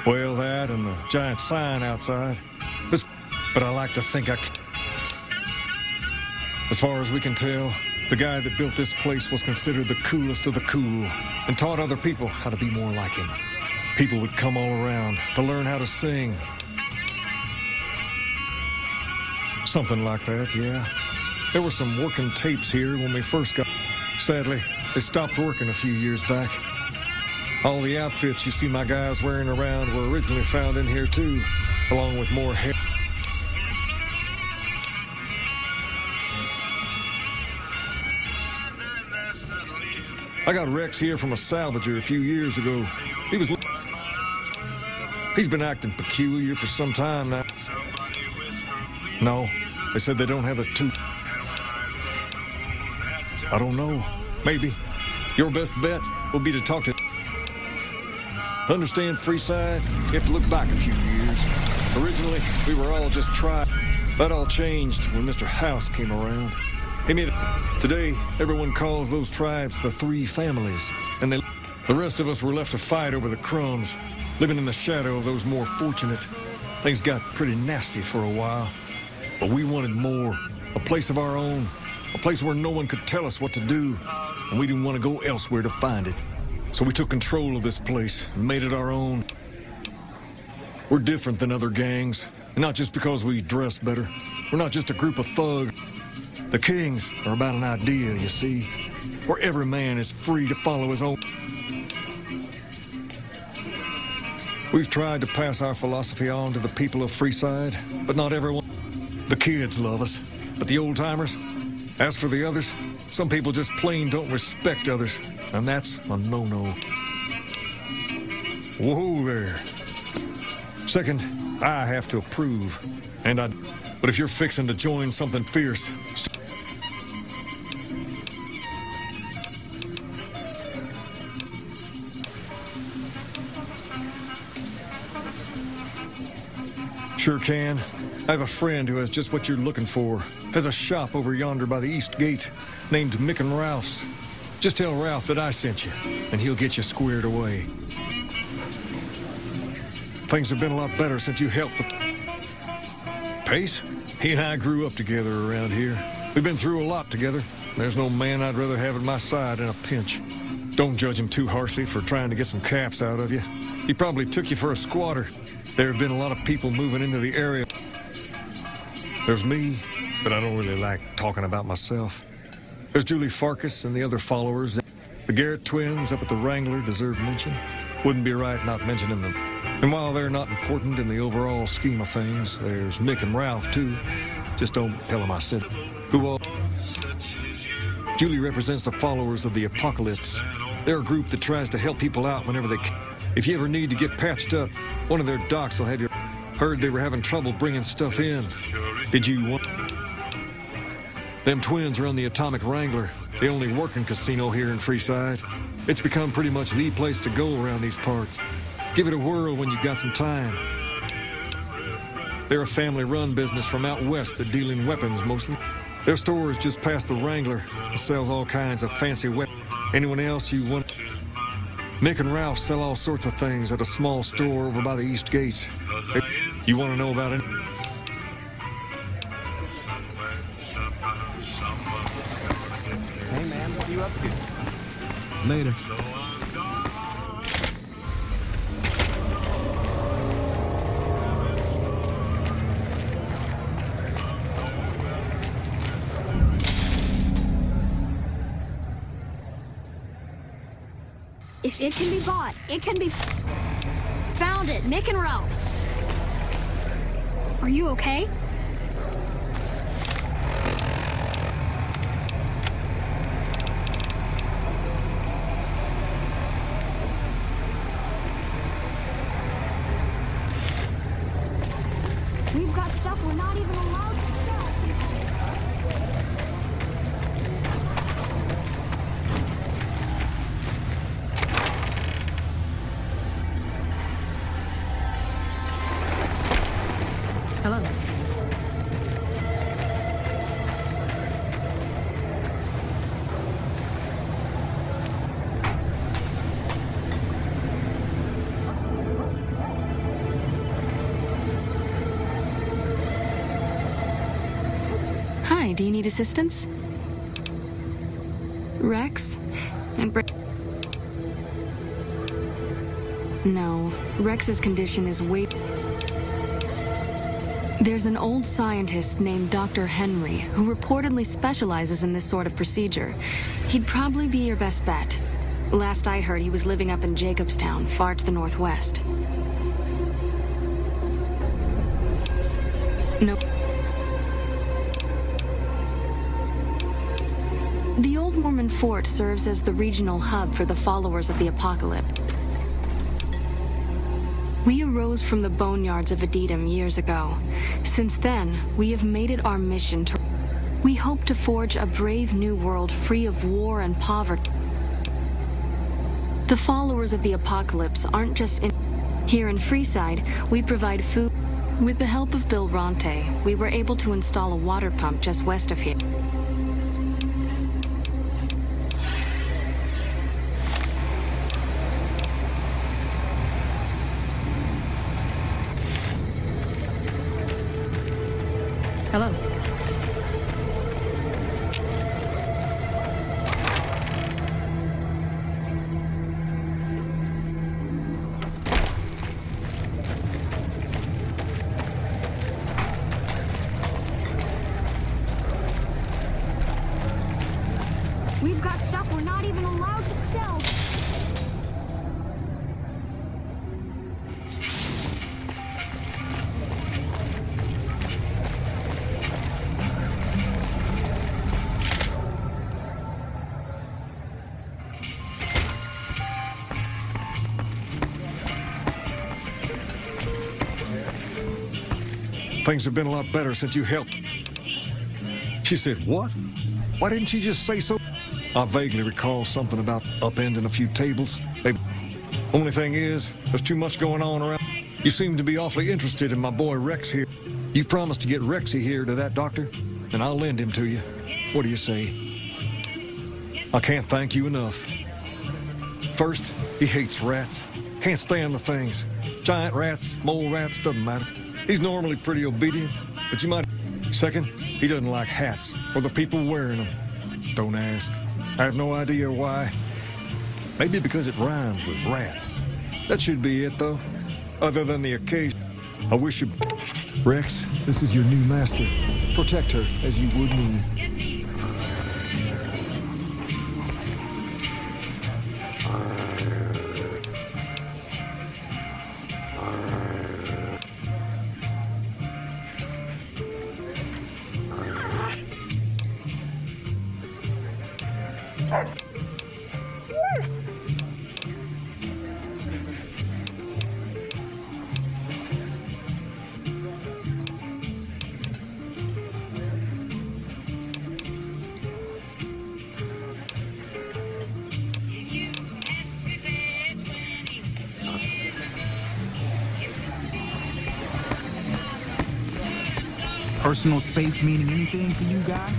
Well, that and the giant sign outside. But I like to think I can... As far as we can tell, the guy that built this place was considered the coolest of the cool and taught other people how to be more like him. People would come all around to learn how to sing. Something like that, yeah. There were some working tapes here when we first got... Sadly, they stopped working a few years back. All the outfits you see my guys wearing around were originally found in here too, along with more hair. I got Rex here from a salvager a few years ago. He's been acting peculiar for some time now. No, they said they don't have the tooth. I don't know. Maybe. Your best bet will be to talk to... Understand, Freeside? You have to look back a few years. Originally, we were all just tribes. That all changed when Mr. House came around. He made it. Today, everyone calls those tribes the Three Families. And the rest of us were left to fight over the crumbs, living in the shadow of those more fortunate. Things got pretty nasty for a while. But we wanted more. A place of our own. A place where no one could tell us what to do. And we didn't want to go elsewhere to find it. So we took control of this place and made it our own. We're different than other gangs. And not just because we dress better. We're not just a group of thugs. The Kings are about an idea, you see. Where every man is free to follow his own. We've tried to pass our philosophy on to the people of Freeside, but not everyone. The kids love us, but the old-timers, as for the others, some people just plain don't respect others, and that's a no-no. Whoa there. Second, I have to approve, but if you're fixing to join something fierce... Sure can. I have a friend who has just what you're looking for. Has a shop over yonder by the East Gate named Mick and Ralph's. Just tell Ralph that I sent you, and he'll get you squared away. Things have been a lot better since you helped with... Pace? He and I grew up together around here. We've been through a lot together. There's no man I'd rather have at my side in a pinch. Don't judge him too harshly for trying to get some caps out of you. He probably took you for a squatter. There have been a lot of people moving into the area. There's me, but I don't really like talking about myself. There's Julie Farkas and the other followers. The Garrett twins up at the Wrangler deserve mention. Wouldn't be right not mentioning them. And while they're not important in the overall scheme of things, there's Mick and Ralph, too. Just don't tell them I said it. Who all? Julie represents the followers of the Apocalypse. They're a group that tries to help people out whenever they can. If you ever need to get patched up, one of their docs will have you. Heard they were having trouble bringing stuff in. Did you want? Them twins run the Atomic Wrangler, the only working casino here in Freeside. It's become pretty much the place to go around these parts. Give it a whirl when you got some time. They're a family-run business from out west that deal in weapons mostly. Their store is just past the Wrangler and sells all kinds of fancy weapons. Anyone else you want? Mick and Ralph sell all sorts of things at a small store over by the East Gate. You want to know about it? Hey man, what are you up to? Later. If it can be bought, it can be found at Mick and Ralph's. Are you okay? We've got stuff we're not even allowed to sell. Hello. Hi, do you need assistance? Rex? And No, Rex's condition is way... There's an old scientist named Dr. Henry who reportedly specializes in this sort of procedure. He'd probably be your best bet. Last I heard, he was living up in Jacobstown, far to the northwest. Nope. The old Mormon fort serves as the regional hub for the followers of the Apocalypse. We arose from the boneyards of Edidam years ago. Since then, we have made it our mission to... We hope to forge a brave new world free of war and poverty. The followers of the Apocalypse aren't just in... Here in Freeside, we provide food. With the help of Bill Ronte, we were able to install a water pump just west of here. Hello. We've got stuff we're not even allowed to sell. Things have been a lot better since you helped. She said, what? Why didn't she just say so? I vaguely recall something about upending a few tables. Only thing is, there's too much going on around. You seem to be awfully interested in my boy Rex here. You promised to get Rexy here to that doctor, and I'll lend him to you. What do you say? I can't thank you enough. First, he hates rats. Can't stand the things. Giant rats, mole rats, doesn't matter. He's normally pretty obedient, but you might... Second, he doesn't like hats or the people wearing them. Don't ask. I have no idea why. Maybe because it rhymes with rats. That should be it, though. Other than the occasion. I wish you... Rex, this is your new master. Protect her as you would me. Personal space meaning anything to you guys?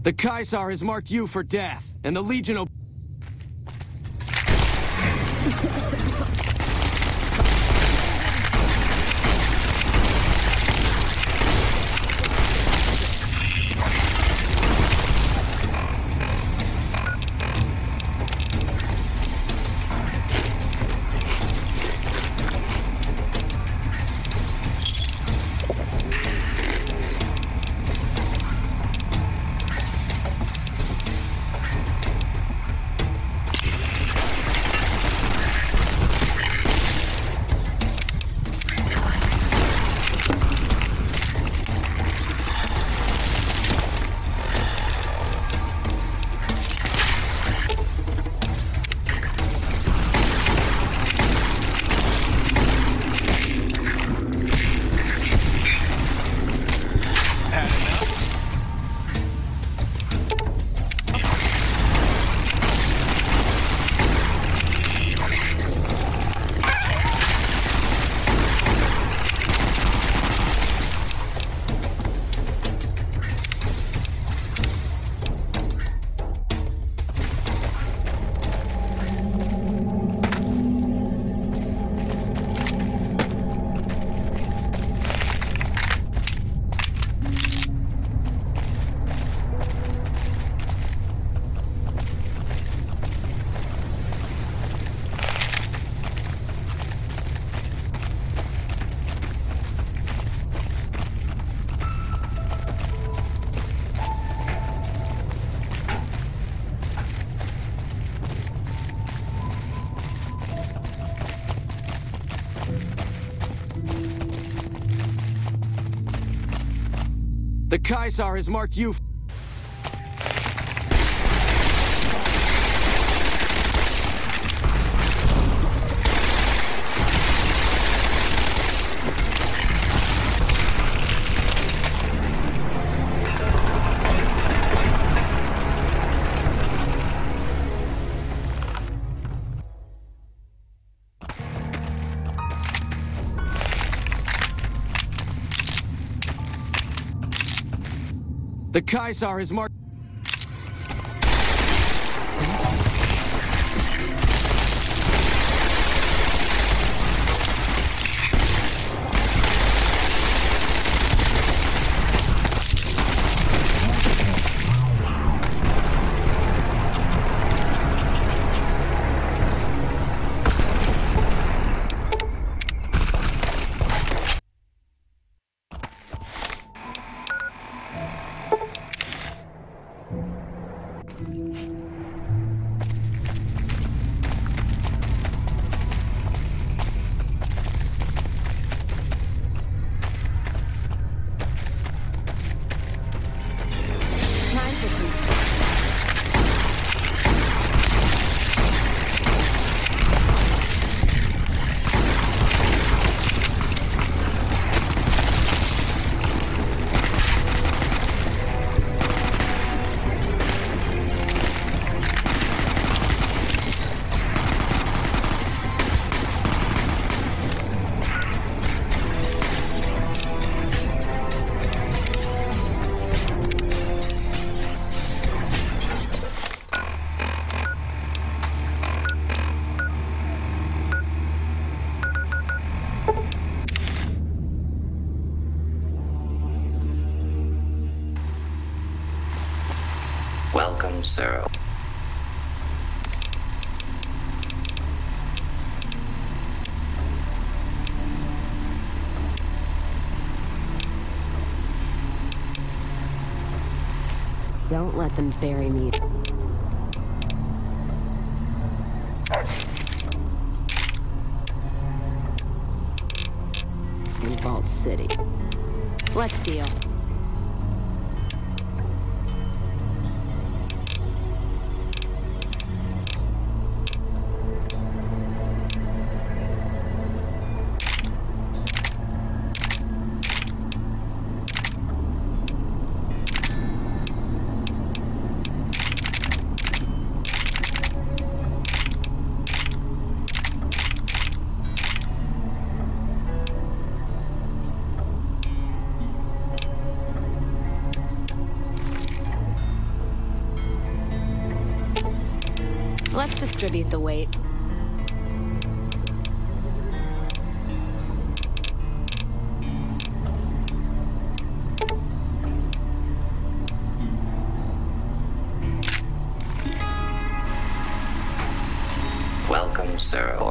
The Kaiser has marked you for death, and the Legion The Kaiser has marked you. The Kaiser has marked. Welcome, sir. Don't let them bury me. In Vault City. Let's deal. Let's distribute the weight. Welcome, sir.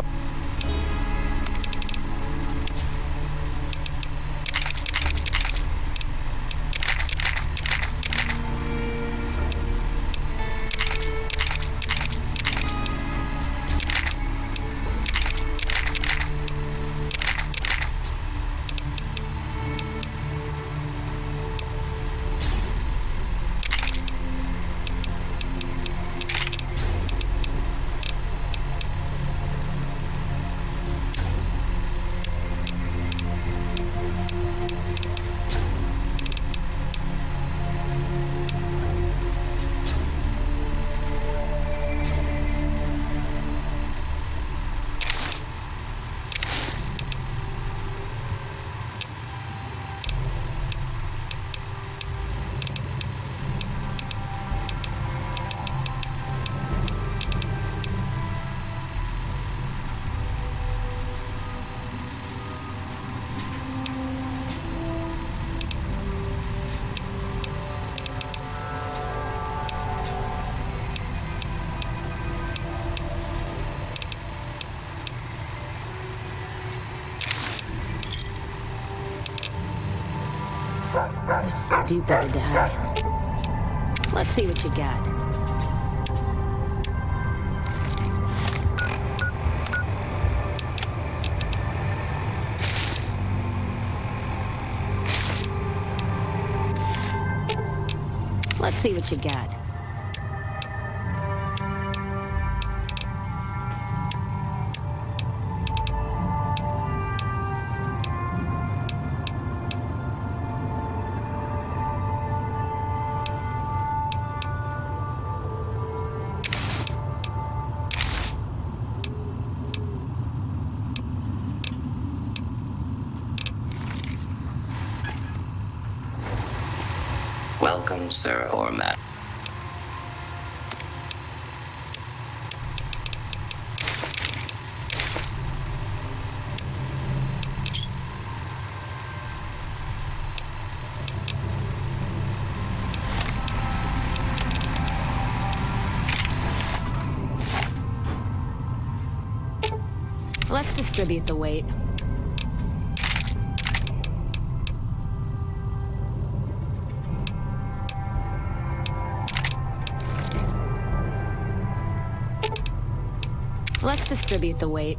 You're stupid, Dad. Let's see what you got. Let's see what you got. Welcome, sir, or madam. Let's distribute the weight. Let's distribute the weight.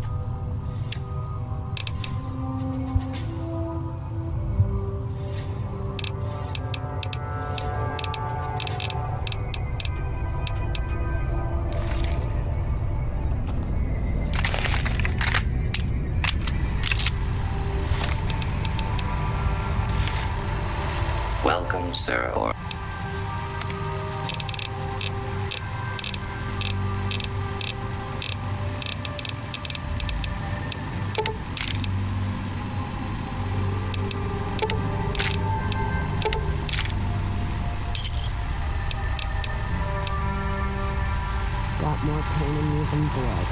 Welcome, sir, or... Got more pain in you than blood.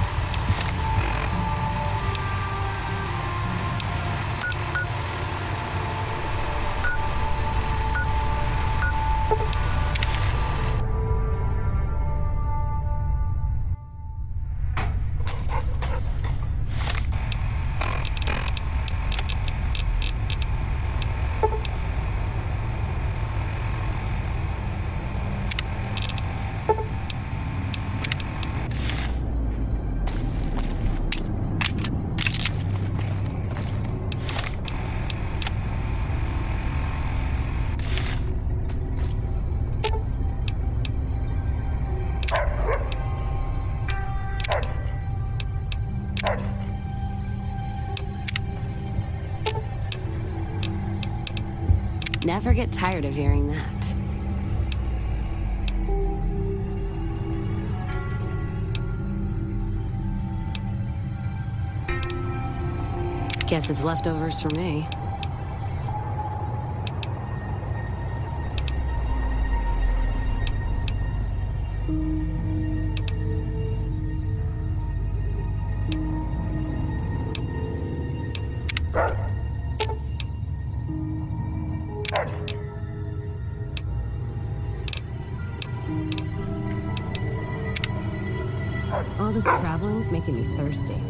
Never get tired of hearing that. Guess it's leftovers for me. this traveling is making me thirsty.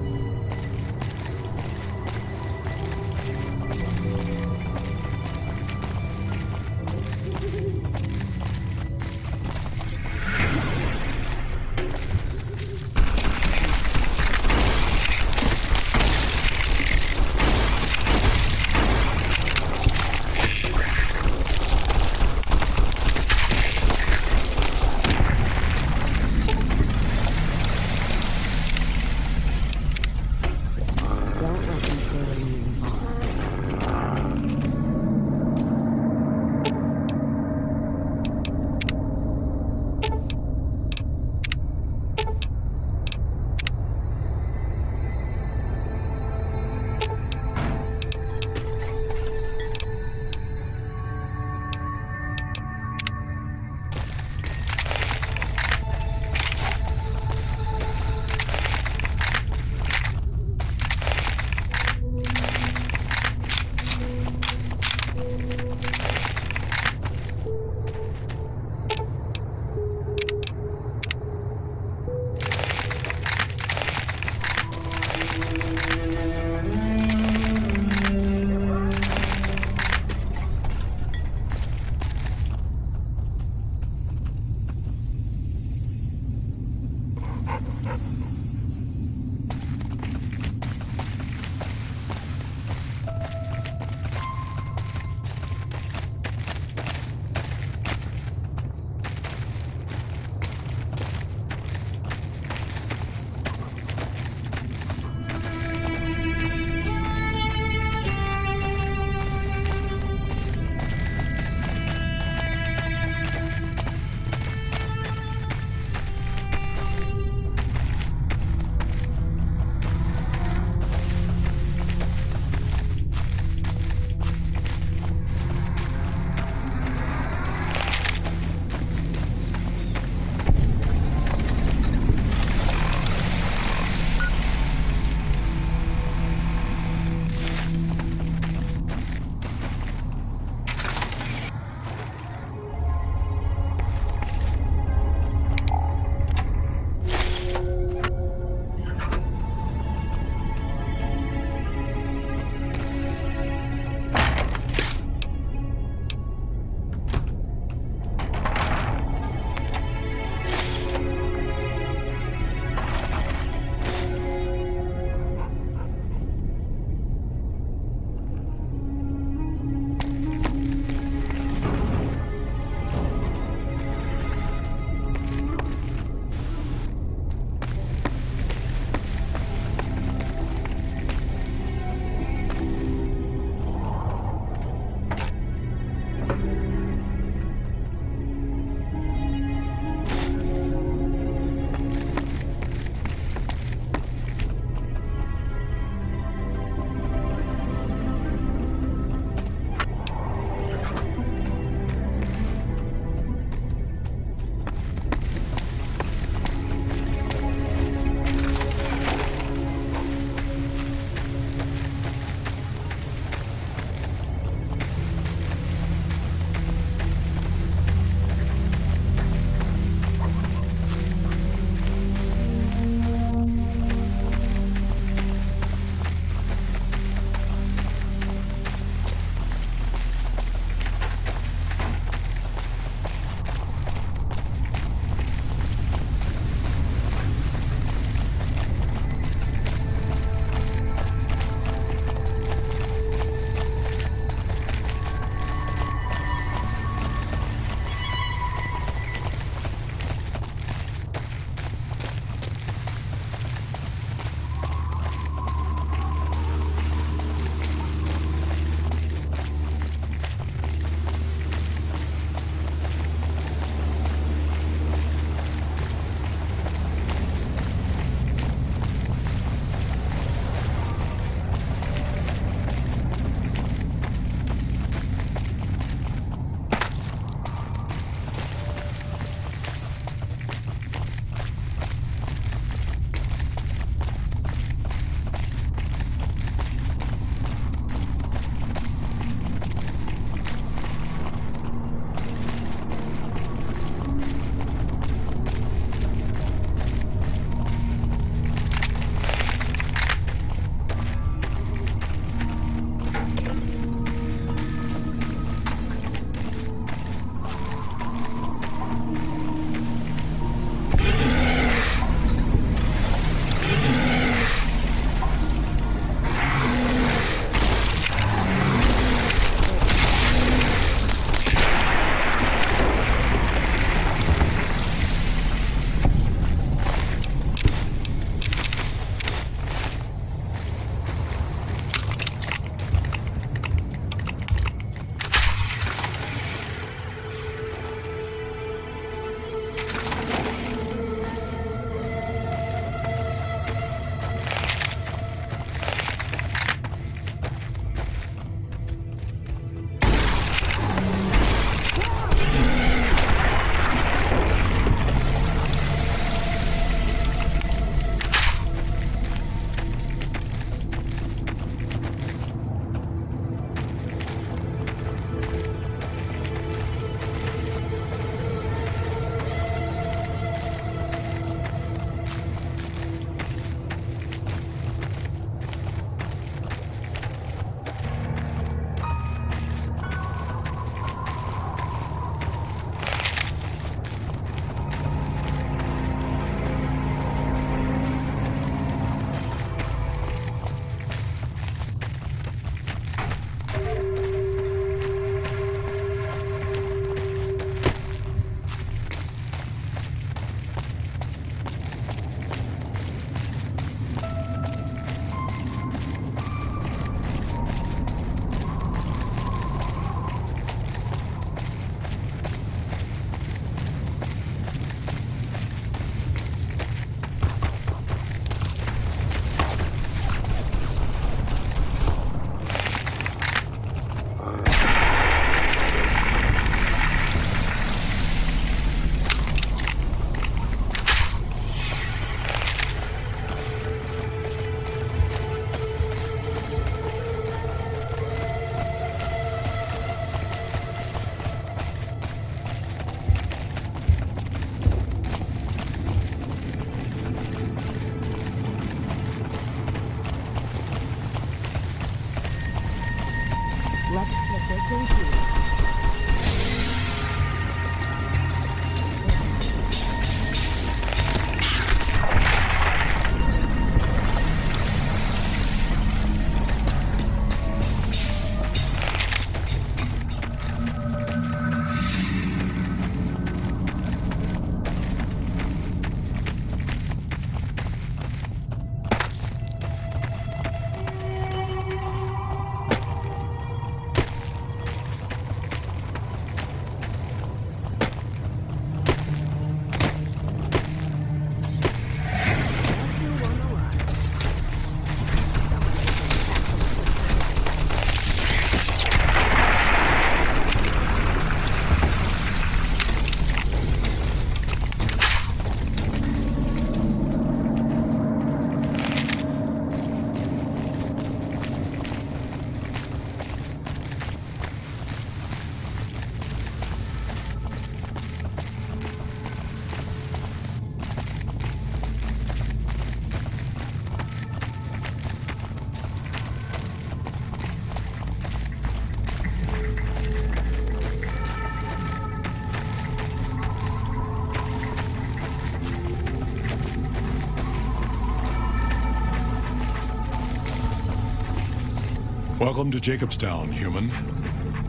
Welcome to Jacobstown, human.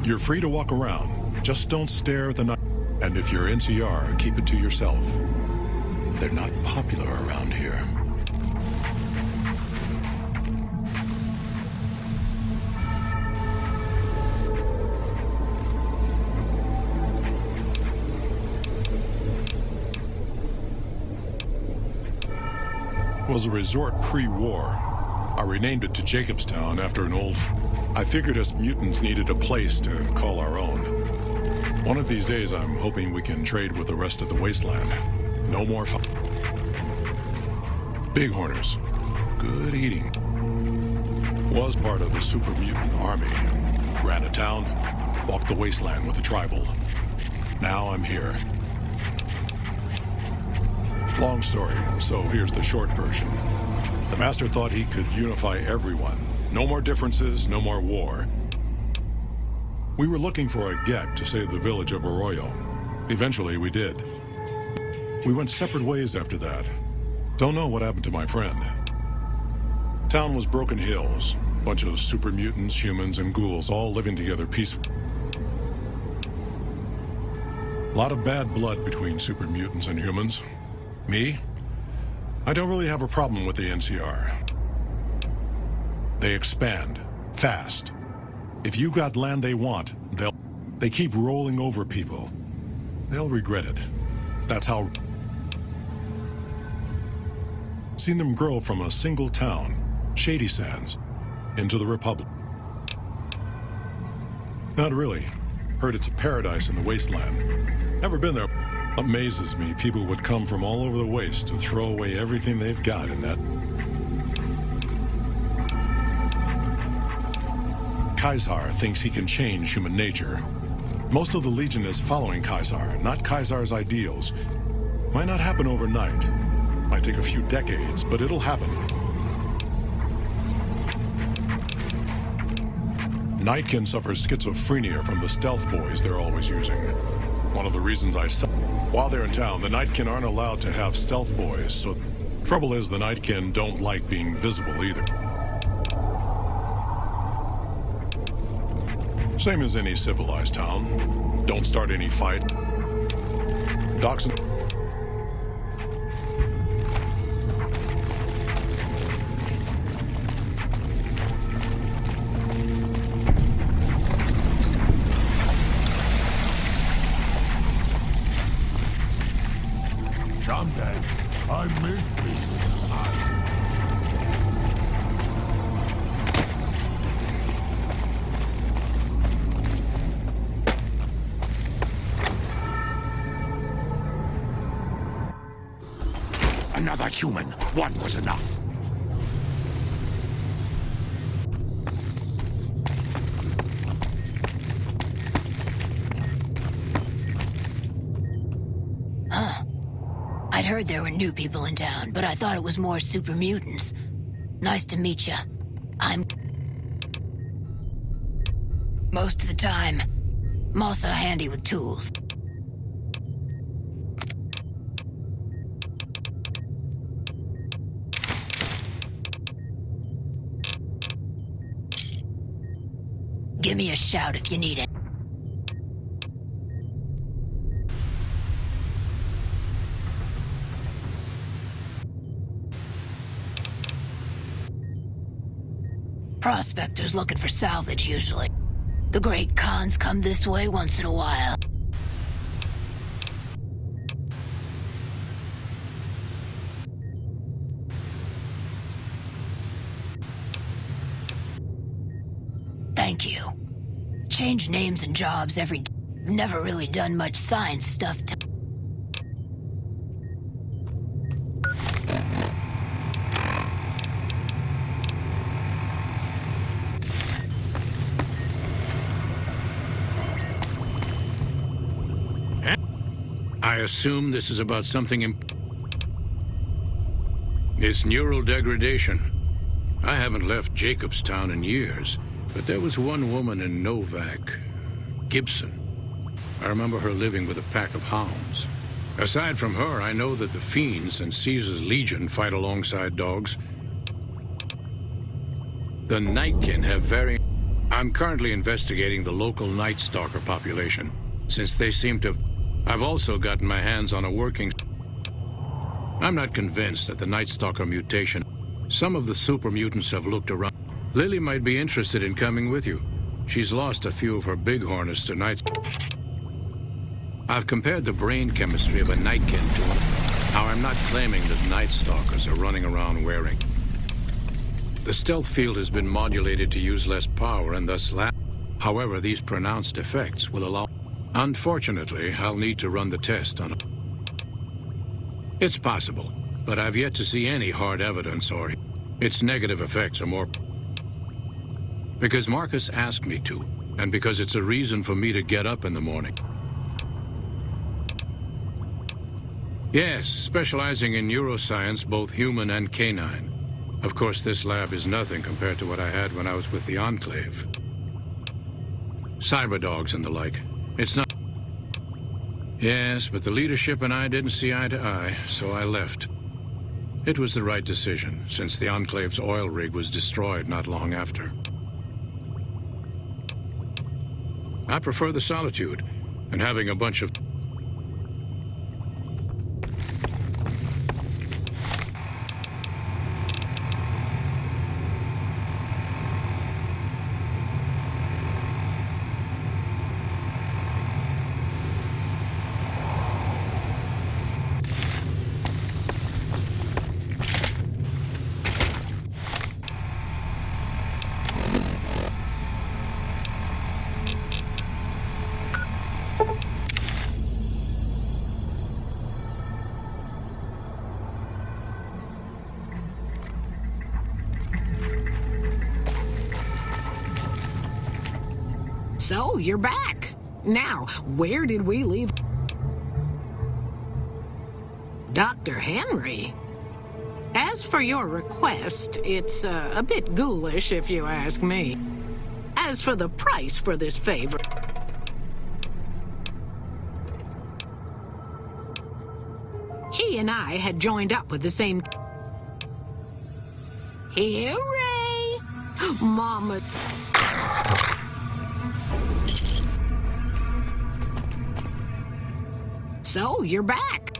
You're free to walk around. Just don't stare at the night. And if you're NCR, keep it to yourself. They're not popular around here. It was a resort pre-war. I renamed it to Jacobstown after an old... I figured us mutants needed a place to call our own. One of these days, I'm hoping we can trade with the rest of the wasteland. No more Bighorners. Good eating. Was part of the super mutant army. Ran a town, walked the wasteland with the tribal. Now I'm here. Long story, so here's the short version. The Master thought he could unify everyone. No more differences, no more war. We were looking for a Gek to save the village of Arroyo. Eventually, we did. We went separate ways after that. Don't know what happened to my friend. Town was Broken Hills. Bunch of super mutants, humans, and ghouls all living together peacefully. A lot of bad blood between super mutants and humans. Me? I don't really have a problem with the NCR. They expand, fast. If you got land they want, they keep rolling over people. They'll regret it. That's how... Seen them grow from a single town, Shady Sands, into the Republic. Not really. Heard it's a paradise in the wasteland. Never been there. Amazes me people would come from all over the waste to throw away everything they've got in that. Kaisar thinks he can change human nature. Most of the Legion is following Kaisar, not Kaisar's ideals. Might not happen overnight. Might take a few decades, but it'll happen. Nightkin suffers schizophrenia from the stealth boys they're always using. One of the reasons I saw... While they're in town, the Nightkin aren't allowed to have stealth boys, so... Trouble is, the Nightkin don't like being visible either. Same as any civilized town. Don't start any fight. Docks and... Someday, I miss people. Another human. One was enough. Huh. I'd heard there were new people in town, but I thought it was more super mutants. Nice to meet ya. I'm... Most of the time. I'm also handy with tools. Give me a shout if you need it. Prospectors looking for salvage, usually. The great cons come this way once in a while. Thank you. Change names and jobs every day. Never really done much science stuff to... I assume this is about something It's neural degradation. I haven't left Jacobstown in years, but there was one woman in Novak, Gibson. I remember her living with a pack of hounds. Aside from her, I know that the Fiends and Caesar's Legion fight alongside dogs. The Nightkin have I'm currently investigating the local Night Stalker population, since they seem to... I've also gotten my hands on a working... I'm not convinced that the Night Stalker mutation... Some of the super mutants have looked around. Lily might be interested in coming with you. She's lost a few of her bighorners to Night... I've compared the brain chemistry of a Nightkin to one. Now, I'm not claiming that Night Stalkers are running around wearing... The stealth field has been modulated to use less power and thus However, these pronounced effects will allow... Unfortunately, I'll need to run the test on... It's possible, but I've yet to see any hard evidence or... Its negative effects are more... Because Marcus asked me to, and because it's a reason for me to get up in the morning. Yes, specializing in neuroscience, both human and canine. Of course, this lab is nothing compared to what I had when I was with the Enclave. Cyberdogs and the like. It's not... Yes, but the leadership and I didn't see eye to eye, so I left. It was the right decision, since the Enclave's oil rig was destroyed not long after. I prefer the solitude, and having a bunch of... So, you're back. Now, where did we leave? Dr. Henry? As for your request, it's a bit ghoulish if you ask me. As for the price for this favor... He and I had joined up with the same... Hooray! Mama... So, you're back.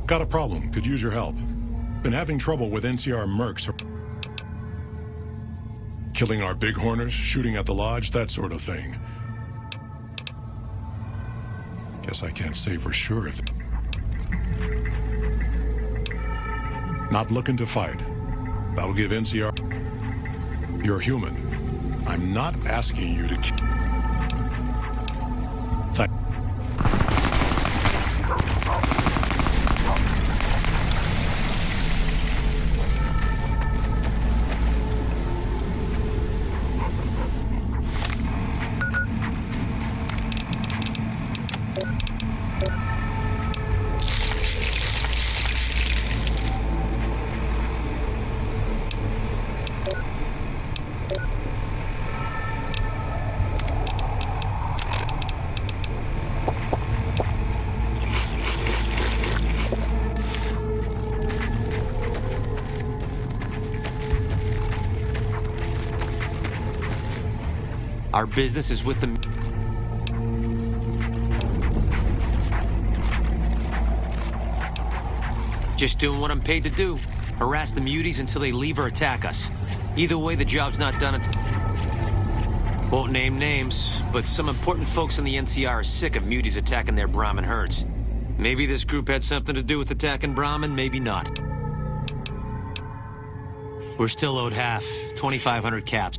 Got a problem. Could use your help. Been having trouble with NCR mercs. Killing our bighorners, shooting at the lodge, that sort of thing. Guess I can't say for sure if... Not looking to fight. That'll give NCR... You're human. I'm not asking you to kill... Our business is with the... Just doing what I'm paid to do. Harass the muties until they leave or attack us. Either way, the job's not done until... Won't name names, but some important folks in the NCR are sick of muties attacking their Brahmin herds. Maybe this group had something to do with attacking Brahmin, maybe not. We're still owed half, 2,500 caps.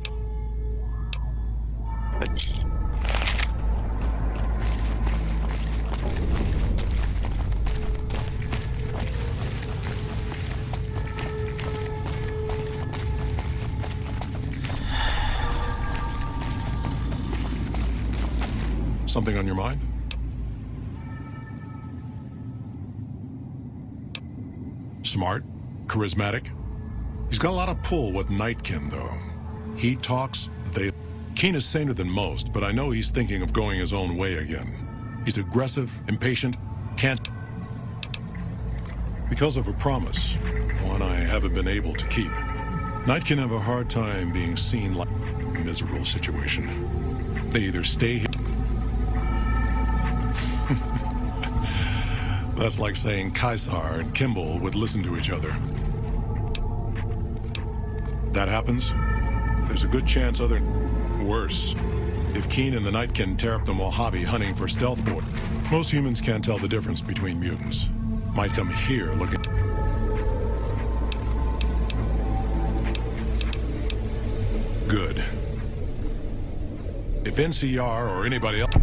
But... Something on your mind? Smart, charismatic. He's got a lot of pull with Nightkin, though. He talks, they... Keen is saner than most, but I know he's thinking of going his own way again. He's aggressive, impatient, can't... Because of a promise, one I haven't been able to keep. Nightkin have a hard time being seen like a miserable situation. They either stay here... That's like saying Kaisar and Kimball would listen to each other. That happens, there's a good chance other... Worse, if Keen and the Nightkin tear up the Mojave hunting for stealth board, most humans can't tell the difference between mutants. Might come here looking... Good. If NCR or anybody else...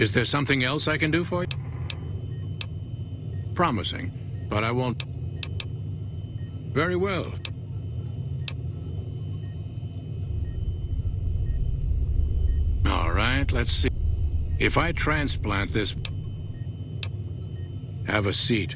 Is there something else I can do for you? Promising, but I won't. Very well. All right, let's see. If I transplant this... Have a seat.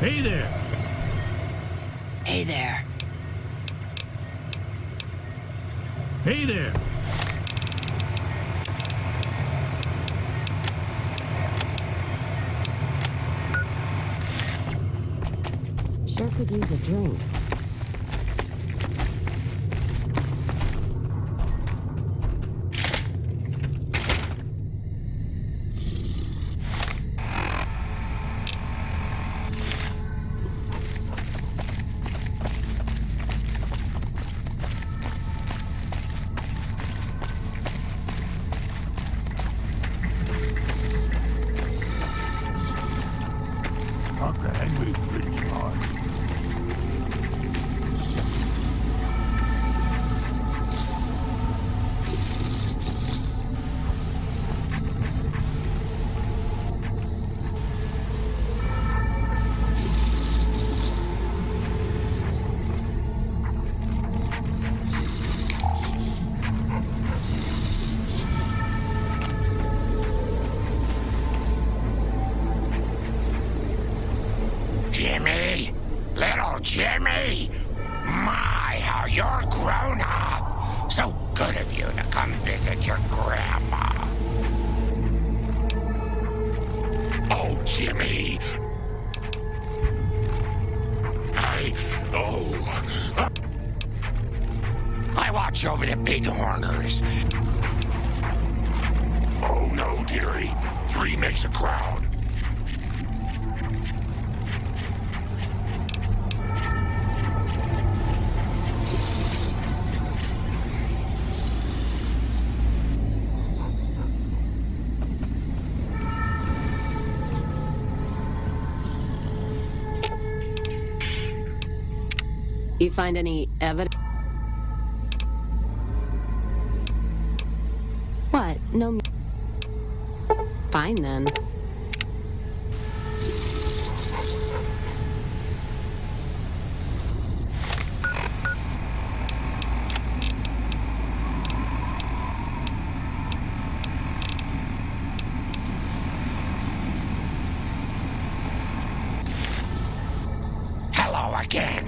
Hey there! Hey there. Hey there! Sure could use a drink. Dr. Henry's pretty smart. Jimmy! Little Jimmy! My, how you're grown up! So good of you to come visit your grandma. Oh, Jimmy! I watch over the bighorners. Oh, no, dearie. 3 makes a crowd. You find any evidence? What? No. Fine then. Hello again.